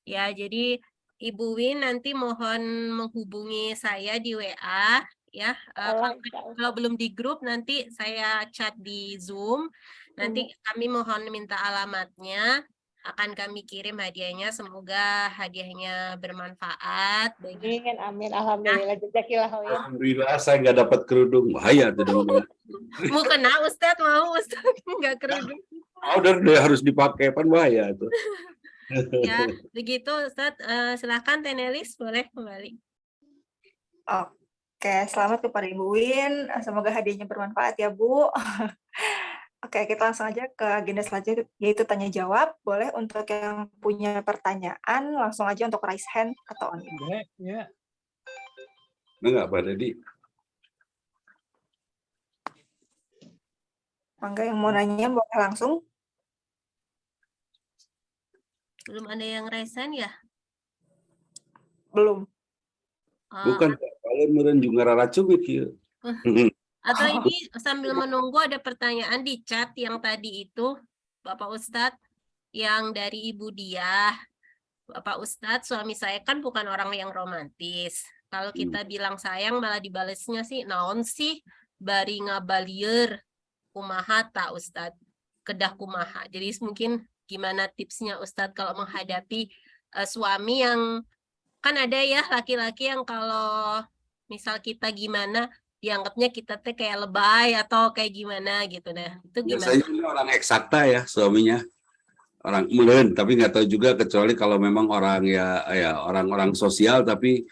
Speaker 2: Ya, jadi Ibu Win nanti mohon menghubungi saya di WA ya. Kalau belum di grup nanti saya chat di Zoom. Nanti kami mohon minta alamatnya, akan kami kirim hadiahnya. Semoga hadiahnya bermanfaat.
Speaker 3: Amin, amin. Alhamdulillah. Jazakillah khair.
Speaker 4: Alhamdulillah saya nggak dapat kerudung. Bahaya tuh dong.
Speaker 2: Mau kena Ustadz, mau Ustadz nggak kerudung.
Speaker 4: Udah harus dipakai, kan bahaya tuh.
Speaker 2: Ya, begitu Ustadz. Silakan Teh Nelis, boleh kembali.
Speaker 1: Oke, selamat kepada Ibu Win. Semoga hadiahnya bermanfaat ya Bu. Oke, kita langsung aja ke agenda selanjutnya, yaitu tanya jawab. Boleh untuk yang punya pertanyaan, langsung aja untuk raise hand atau on.
Speaker 5: Ya.
Speaker 4: Enggak, Pak Dedi.
Speaker 1: Mangga yang mau nanya boleh langsung.
Speaker 2: Belum ada yang raise hand ya?
Speaker 1: Belum.
Speaker 4: Bukan, kalau meren juga raracu gitu.
Speaker 2: Atau ini sambil menunggu ada pertanyaan di chat yang tadi itu, Bapak Ustadz, yang dari Ibu Diah. Bapak Ustadz, suami saya kan bukan orang yang romantis. Kalau kita bilang sayang malah dibalesnya sih, naon sih, bari ngabalieur, kumaha ta Ustadz. kedah kumaha. Jadi mungkin gimana tipsnya Ustadz kalau menghadapi suami yang kan ada ya laki-laki yang kalau misal kita gimana dianggapnya kita teh kayak lebay atau kayak gimana gitu nah. Itu gimana?
Speaker 4: Biasanya ini orang eksakta ya suaminya, orang meren, tapi nggak tahu juga kecuali kalau memang orang ya orang-orang sosial tapi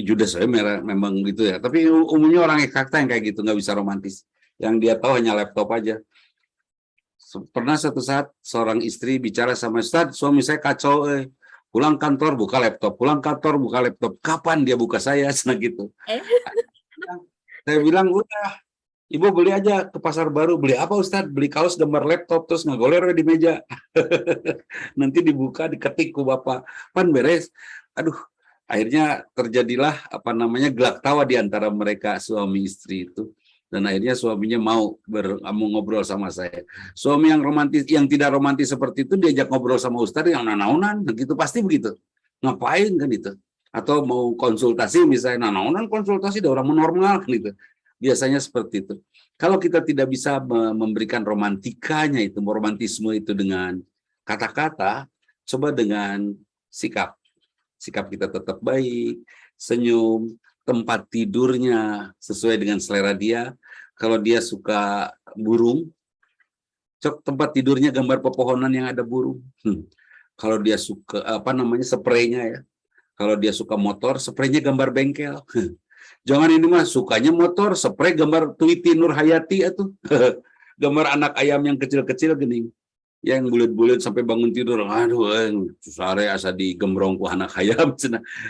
Speaker 4: judes saya memang gitu ya. Tapi umumnya orang eksakta yang kayak gitu nggak bisa romantis. Yang dia tahu hanya laptop aja. Pernah satu saat seorang istri bicara sama Ustadz, suami saya kacau, pulang kantor buka laptop, pulang kantor buka laptop. Kapan dia buka saya? Senang gitu. Saya bilang udah, ibu beli aja ke pasar baru. Beli apa Ustadz? Beli kaos gambar laptop terus ngegoler di meja. Nanti dibuka, diketik ke bapak. Pan beres. Aduh, akhirnya terjadilah gelak tawa di antara mereka suami istri itu. Dan akhirnya suaminya mau ngobrol sama saya. Suami yang romantis, yang tidak romantis seperti itu diajak ngobrol sama Ustadz yang nanaunan, gitu pasti begitu. Ngapain kan itu? Atau mau konsultasi misalnya, nanaunan konsultasi udah orang normal kan itu. Biasanya seperti itu. Kalau kita tidak bisa memberikan romantikanya itu, romantisme itu dengan kata-kata, coba dengan sikap. Sikap kita tetap baik, senyum, tempat tidurnya sesuai dengan selera dia. Kalau dia suka burung, tempat tidurnya gambar pepohonan yang ada burung. Kalau dia suka spraynya ya. Kalau dia suka motor, spraynya gambar bengkel. Jangan ini mah sukanya motor, spray gambar Tweety Nur Hayati atau gambar anak ayam yang kecil-kecil gini. Yang bulat-bulat sampai bangun tidur, aduh, sare asa digembrong ku anak ayam,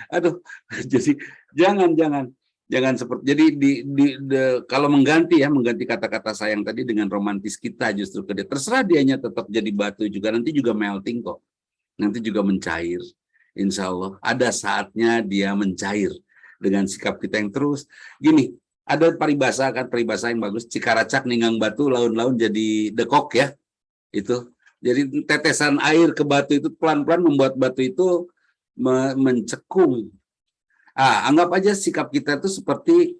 Speaker 4: aduh, jadi jangan seperti, jadi kalau mengganti kata-kata sayang tadi dengan romantis kita justru ke dia, terserah dianya tetap jadi batu juga, nanti juga melting kok, nanti juga mencair, insya Allah ada saatnya dia mencair dengan sikap kita yang terus, gini, ada peribahasa yang bagus, cikaracak ninggang batu, laun-laun jadi dekok ya, itu. Jadi tetesan air ke batu itu pelan-pelan membuat batu itu mencekung. Anggap aja sikap kita itu seperti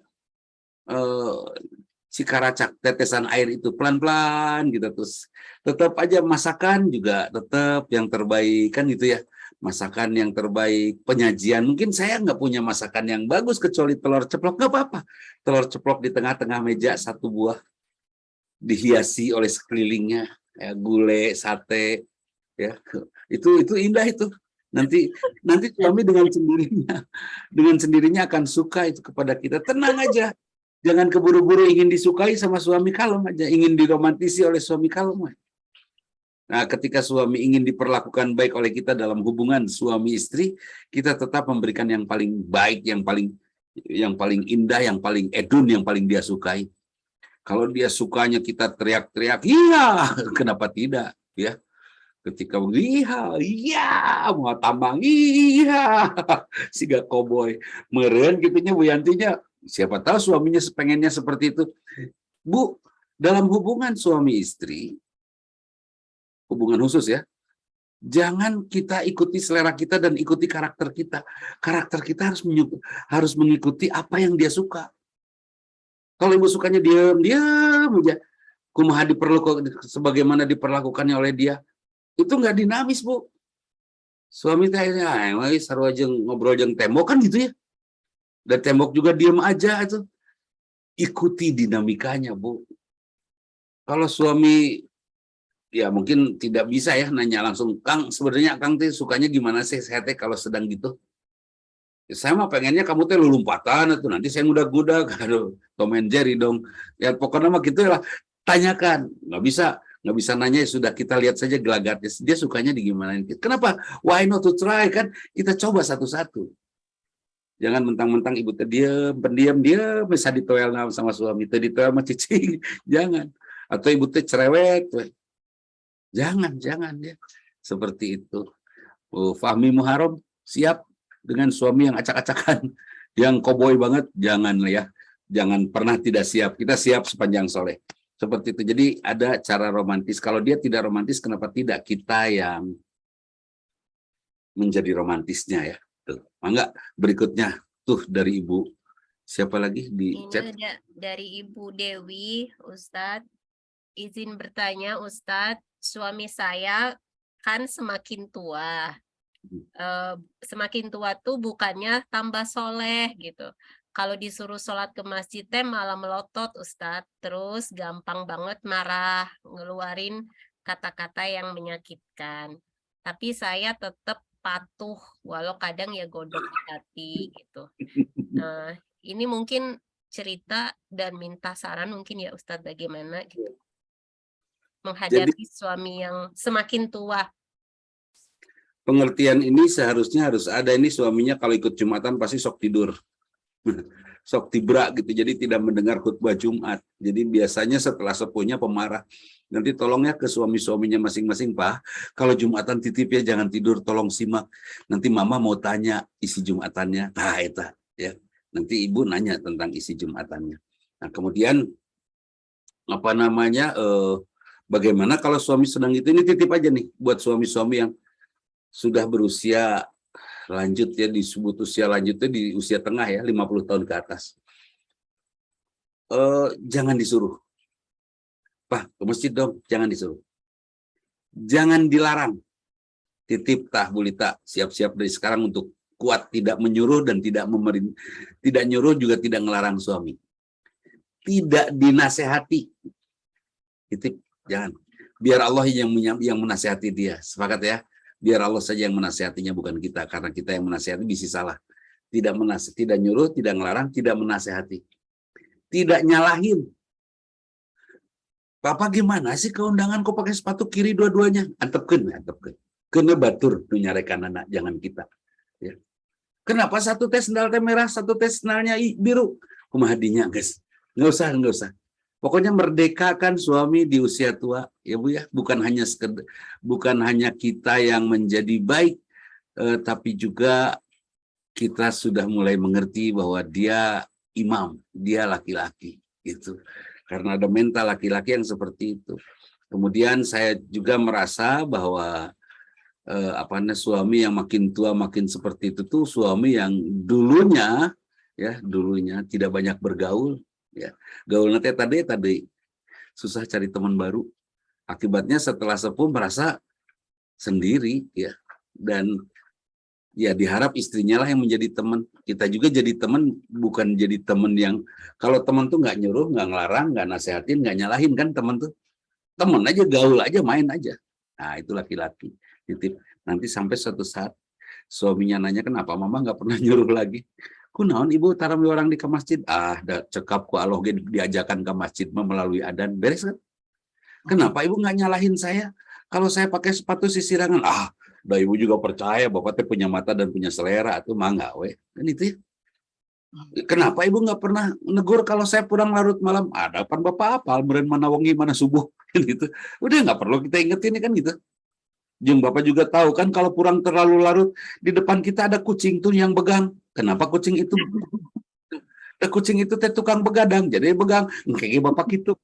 Speaker 4: cikaracak, tetesan air itu pelan-pelan gitu, terus tetap aja masakan juga tetap yang terbaik kan gitu ya, masakan yang terbaik, penyajian mungkin saya nggak punya masakan yang bagus kecuali telur ceplok, nggak apa-apa, telur ceplok di tengah-tengah meja satu buah dihiasi oleh sekelilingnya ya, gulai, sate, ya itu indah itu. Nanti suami dengan sendirinya akan suka itu kepada kita. Tenang aja, jangan keburu-buru ingin disukai sama suami, kalem aja. Ingin diromantisi oleh suami, kalem aja. Nah, ketika suami ingin diperlakukan baik oleh kita dalam hubungan suami istri, kita tetap memberikan yang paling baik, yang paling indah, yang paling edun, yang paling dia sukai. Kalau dia sukanya kita teriak-teriak, iya, kenapa tidak? Ya, ketika iya, mau tambang, iya, siga koboi, meren gitunya Bu Yantinya. Siapa tahu suaminya pengennya seperti itu. Bu, dalam hubungan suami istri, hubungan khusus ya, jangan kita ikuti selera kita dan ikuti karakter kita. Karakter kita harus mengikuti apa yang dia suka. Kalau ibu sukanya diam aja, kumaha sebagaimana diperlakukannya oleh dia, itu nggak dinamis Bu. Suami tanya, sarua jeung ngobrol jeung tembok kan gitu ya. Dan tembok juga diam aja itu. Ikuti dinamikanya Bu. Kalau suami ya mungkin tidak bisa ya nanya langsung, Kang sebenarnya Kang teh sukanya gimana sih saya teh kalau sedang gitu. Saya mah pengennya kamu teh lulumpatan atau nanti saya ngudag-ngudag, aduh, Tom and Jerry dong. Ya pokoknya mah gitu lah. Tanyakan, nggak bisa nanya, ya sudah kita lihat saja gelagatnya. Dia sukanya di gimana? Kenapa? Why not to try kan? Kita coba satu-satu. Jangan mentang-mentang ibu teh pendiam bisa ditoel sama suami, teh ditoel sama cicing, jangan. Atau ibu teh cerewet, jangan ya. Seperti itu. Fahmi Muharram siap dengan suami yang acak-acakan, yang koboi banget, jangan ya. Jangan pernah tidak siap. Kita siap sepanjang soleh. Seperti itu. Jadi ada cara romantis. Kalau dia tidak romantis, kenapa tidak kita yang menjadi romantisnya ya? Tuh. Mangga berikutnya tuh dari Ibu. Siapa lagi di
Speaker 2: Ini
Speaker 4: chat?
Speaker 2: ada dari Ibu Dewi, Ustadz. izin bertanya Ustadz, suami saya kan semakin tua. Semakin tua tuh bukannya tambah soleh gitu. Kalau disuruh sholat ke masjid teh malah melotot Ustadz. Terus gampang banget marah, ngeluarin kata-kata yang menyakitkan. Tapi saya tetap patuh, walau kadang ya godok di hati gitu. Nah, ini mungkin cerita dan minta saran mungkin ya Ustadz bagaimana gitu
Speaker 4: Jadi
Speaker 2: menghadapi suami yang semakin tua.
Speaker 4: pengertian ini seharusnya harus ada. Ini suaminya kalau ikut Jumatan pasti sok tidur. Sok tibra gitu, jadi tidak mendengar khutbah Jumat. Jadi biasanya setelah sepuhnya pemarah. Nanti tolongnya ke suami-suaminya masing-masing, Pak. Kalau Jumatan titip ya jangan tidur, tolong simak. Nanti mama mau tanya isi Jumatannya. Nah, itu ya. Nanti ibu nanya tentang isi Jumatannya. Nah, kemudian apa namanya? Bagaimana kalau suami sedang itu? Ini titip aja nih buat suami-suami yang sudah berusia lanjut ya, disebut usia lanjutnya di usia tengah ya, 50 tahun ke atas. Jangan disuruh. Pak, ke masjid dong, jangan disuruh. Jangan dilarang. Titip bulita, siap-siap dari sekarang untuk kuat, tidak menyuruh dan tidak tidak nyuruh juga tidak ngelarang suami. Tidak dinasehati. Titip, jangan. Biar Allah yang menasehati dia. Sepakat ya? Biar Allah saja yang menasehatinya, bukan kita, karena kita yang menasehati bisa salah. Tidak nyuruh, tidak ngelarang, tidak menasehati. Tidak nyalahin. Papa gimana sih keundangan kok pakai sepatu kiri dua-duanya? Antepkeun. Kena batur tuh nyarekan anak, jangan kita. Ya. Kenapa satu tes sendal teh merah, satu tes sendalnya biru? Kumahadinya, guys. Nggak usah. Pokoknya merdekakan suami di usia tua, ya Bu ya. Bukan hanya kita yang menjadi baik, tapi juga kita sudah mulai mengerti bahwa dia imam, dia laki-laki, gitu. Karena ada mental laki-laki yang seperti itu. Kemudian saya juga merasa bahwa suami yang makin tua makin seperti itu tuh suami yang dulunya tidak banyak bergaul. Ya, gaulnya tadi susah cari teman baru. Akibatnya setelah sepuh merasa sendiri ya, dan ya diharap istrinya lah yang menjadi teman. Kita juga jadi teman, bukan jadi teman yang kalau teman tuh nggak nyuruh, nggak ngelarang, nggak nasehatin, nggak nyalahin kan teman tuh. Teman aja, gaul aja, main aja. Nah itu laki-laki. Titip. Nanti sampai suatu saat suaminya nanya kenapa mama nggak pernah nyuruh lagi. Kunaon ibu tarami orang di ke masjid? Dah cekap ku Allah diajakan ke masjid melalui adan. Beres kan? Kenapa ibu nggak nyalahin saya? Kalau saya pakai sepatu sisirangan, dah ibu juga percaya bapak teh punya mata dan punya selera tuh mangga we. Kan itu ya. Kenapa ibu nggak pernah negur kalau saya pulang larut malam? Ada pan bapak apal meureun mana wengi mana subuh gitu. Udah nggak perlu kita ingetin kan gitu. Jeung bapak juga tahu kan kalau pulang terlalu larut di depan kita ada kucing tuh yang begang. Kenapa kucing itu? Kucing itu teh tukang begadang, jadi begang. Kayak bapak gitu.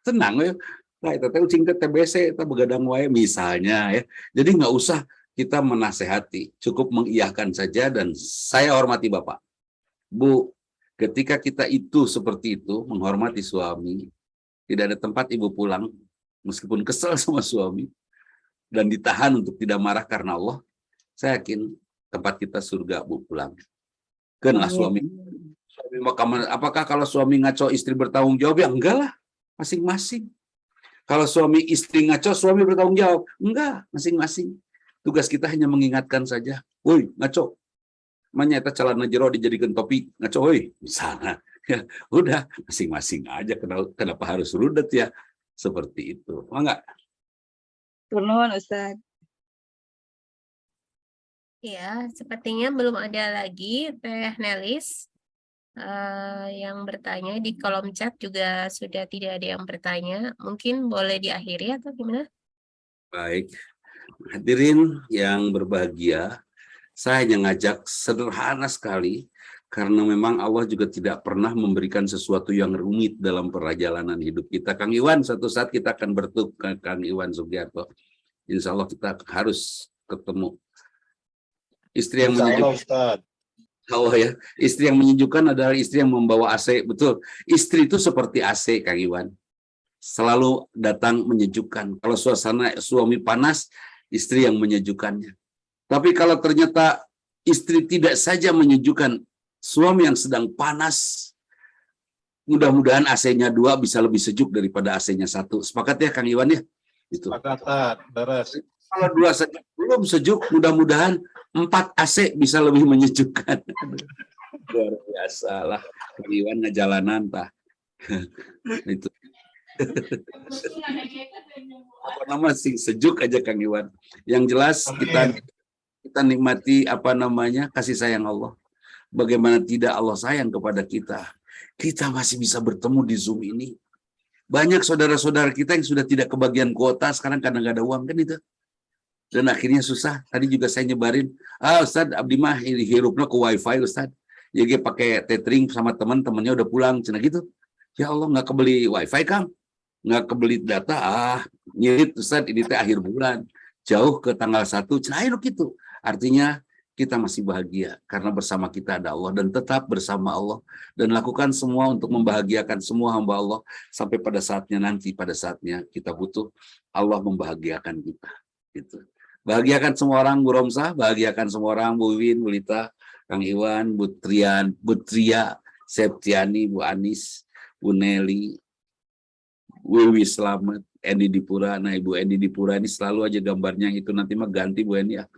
Speaker 4: Tenang ya. Nah, itu teh kucing teh TBC, teh begadang wae misalnya ya. Jadi nggak usah kita menasehati, cukup mengiyakan saja dan saya hormati bapak. Bu, ketika kita itu seperti itu menghormati suami, tidak ada tempat ibu pulang meskipun kesel sama suami dan ditahan untuk tidak marah karena Allah, saya yakin tempat kita surga bu pulang. Kenlah suami apakah kalau suami ngaco istri bertanggung jawab? Ya enggak lah, masing-masing. Kalau suami istri ngaco, suami bertanggung jawab? Enggak, masing-masing. Tugas kita hanya mengingatkan saja. Woi, ngaco. Manya eta calana jero dijadikan topi, ngaco woi, misalnya. Ya, udah, masing-masing aja kenapa harus rudet ya? Seperti itu. Enggak?
Speaker 3: Turun Ustaz.
Speaker 2: Ya, sepertinya belum ada lagi Teh Nelis yang bertanya. Di kolom chat juga sudah tidak ada yang bertanya. Mungkin boleh diakhiri atau gimana?
Speaker 4: Baik. Hadirin yang berbahagia, saya hanya ngajak sederhana sekali karena memang Allah juga tidak pernah memberikan sesuatu yang rumit dalam perjalanan hidup kita. Kang Iwan, suatu saat kita akan bertemu Kang Iwan Sugiarto. Insya Allah kita harus ketemu. Istri yang menyejukkan, ya. Istri yang menyejukkan adalah istri yang membawa AC, betul. Istri itu seperti AC, Kang Iwan. selalu datang menyejukkan. Kalau suasana suami panas, istri yang menyejukkannya. Tapi kalau ternyata istri tidak saja menyejukkan, suami yang sedang panas, mudah-mudahan AC-nya 2 bisa lebih sejuk daripada AC-nya 1. Sepakat ya Kang Iwan ya? Itu.
Speaker 5: Sepakat, beres.
Speaker 4: Kalau 2 sejuk, belum sejuk, mudah-mudahan 4 AC bisa lebih menyejukkan. Luar biasa lah. Kang Iwan ngejalanan tah. Itu. Apa nama sih sejuk aja Kang Iwan. Yang jelas kita nikmati kasih sayang Allah. Bagaimana tidak Allah sayang kepada kita. Kita masih bisa bertemu di Zoom ini. Banyak saudara-saudara kita yang sudah tidak kebagian kuota sekarang karena nggak ada uang kan itu. Dan akhirnya susah. Tadi juga saya nyebarin, Ustadz Abdi mah hirupnya ke wifi Ustadz. Jadi pakai tethering sama teman-temannya udah pulang cina gitu. Ya Allah nggak kebeli wifi Kang. Nggak kebeli data, nyirit Ustadz ini teh akhir bulan. Jauh ke tanggal 1, cina ayo gitu. Artinya kita masih bahagia karena bersama kita ada Allah dan tetap bersama Allah dan lakukan semua untuk membahagiakan semua hamba Allah sampai pada saatnya nanti, pada saatnya kita butuh Allah membahagiakan kita. Gitu. Bahagiakan semua orang, Bu Romsah, bahagiakan semua orang, Bu Win, Bu Lita, Kang Iwan, Bu Tria, Septiani, Bu Anis, Bu Nelly, Wiwi Slamet, Endi Dipura. Nah Ibu Endi Dipura ini selalu aja gambarnya yang itu, nanti mah ganti Bu Endi ya.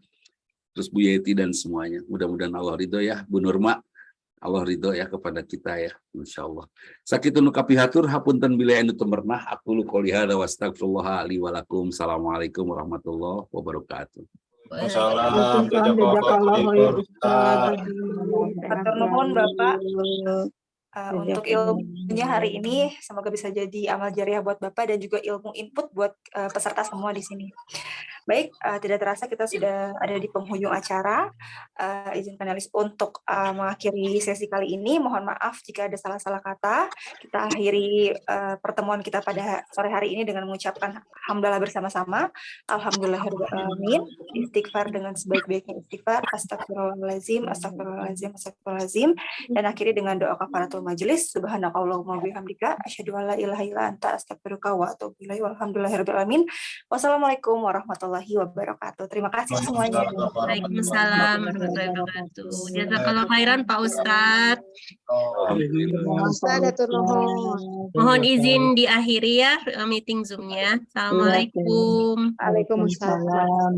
Speaker 4: Terus Bu Yeti dan semuanya. Mudah-mudahan Allah ridho ya. Bu Nurma, Allah ridho ya kepada kita ya. Insya Allah. Sakitun kapihatur hapunten bila enu temernah. Aku lu qolihada wa astagfirullah li walakum. Assalamualaikum warahmatullahi wabarakatuh.
Speaker 5: Wassalam.
Speaker 1: Hatur nuhun Bapak. Untuk ilmunya hari ini semoga bisa jadi amal jariah buat Bapak dan juga ilmu input buat peserta semua di sini. Baik, tidak terasa kita sudah ada di penghujung acara. Izinkan Elis untuk mengakhiri sesi kali ini. Mohon maaf jika ada salah-salah kata. Kita akhiri pertemuan kita pada sore hari ini dengan mengucapkan hamdalah bersama-sama. Alhamdulillahirrahmanirrahim. Istighfar dengan sebaik-baiknya istighfar. Astagfirullahaladzim, astagfirullahaladzim, astagfirullahaladzim. Dan akhiri dengan doa kafaratul majelis. Subhanakallahumma bihamdika. Asyhadu an la ilaha illa anta astaghfiruka wa atubu ilaik. Walhamdulillahirabbil alamin. Wassalamualaikum warahmatullahi wabarakatuh. Terima kasih semuanya.
Speaker 2: Waalaikumsalam warahmatullahi wabarakatuh. Jazakallah khairan Pak Ustadz. Mohon izin diakhiri ya meeting Zoom-nya. Assalamualaikum.
Speaker 3: Waalaikumsalam.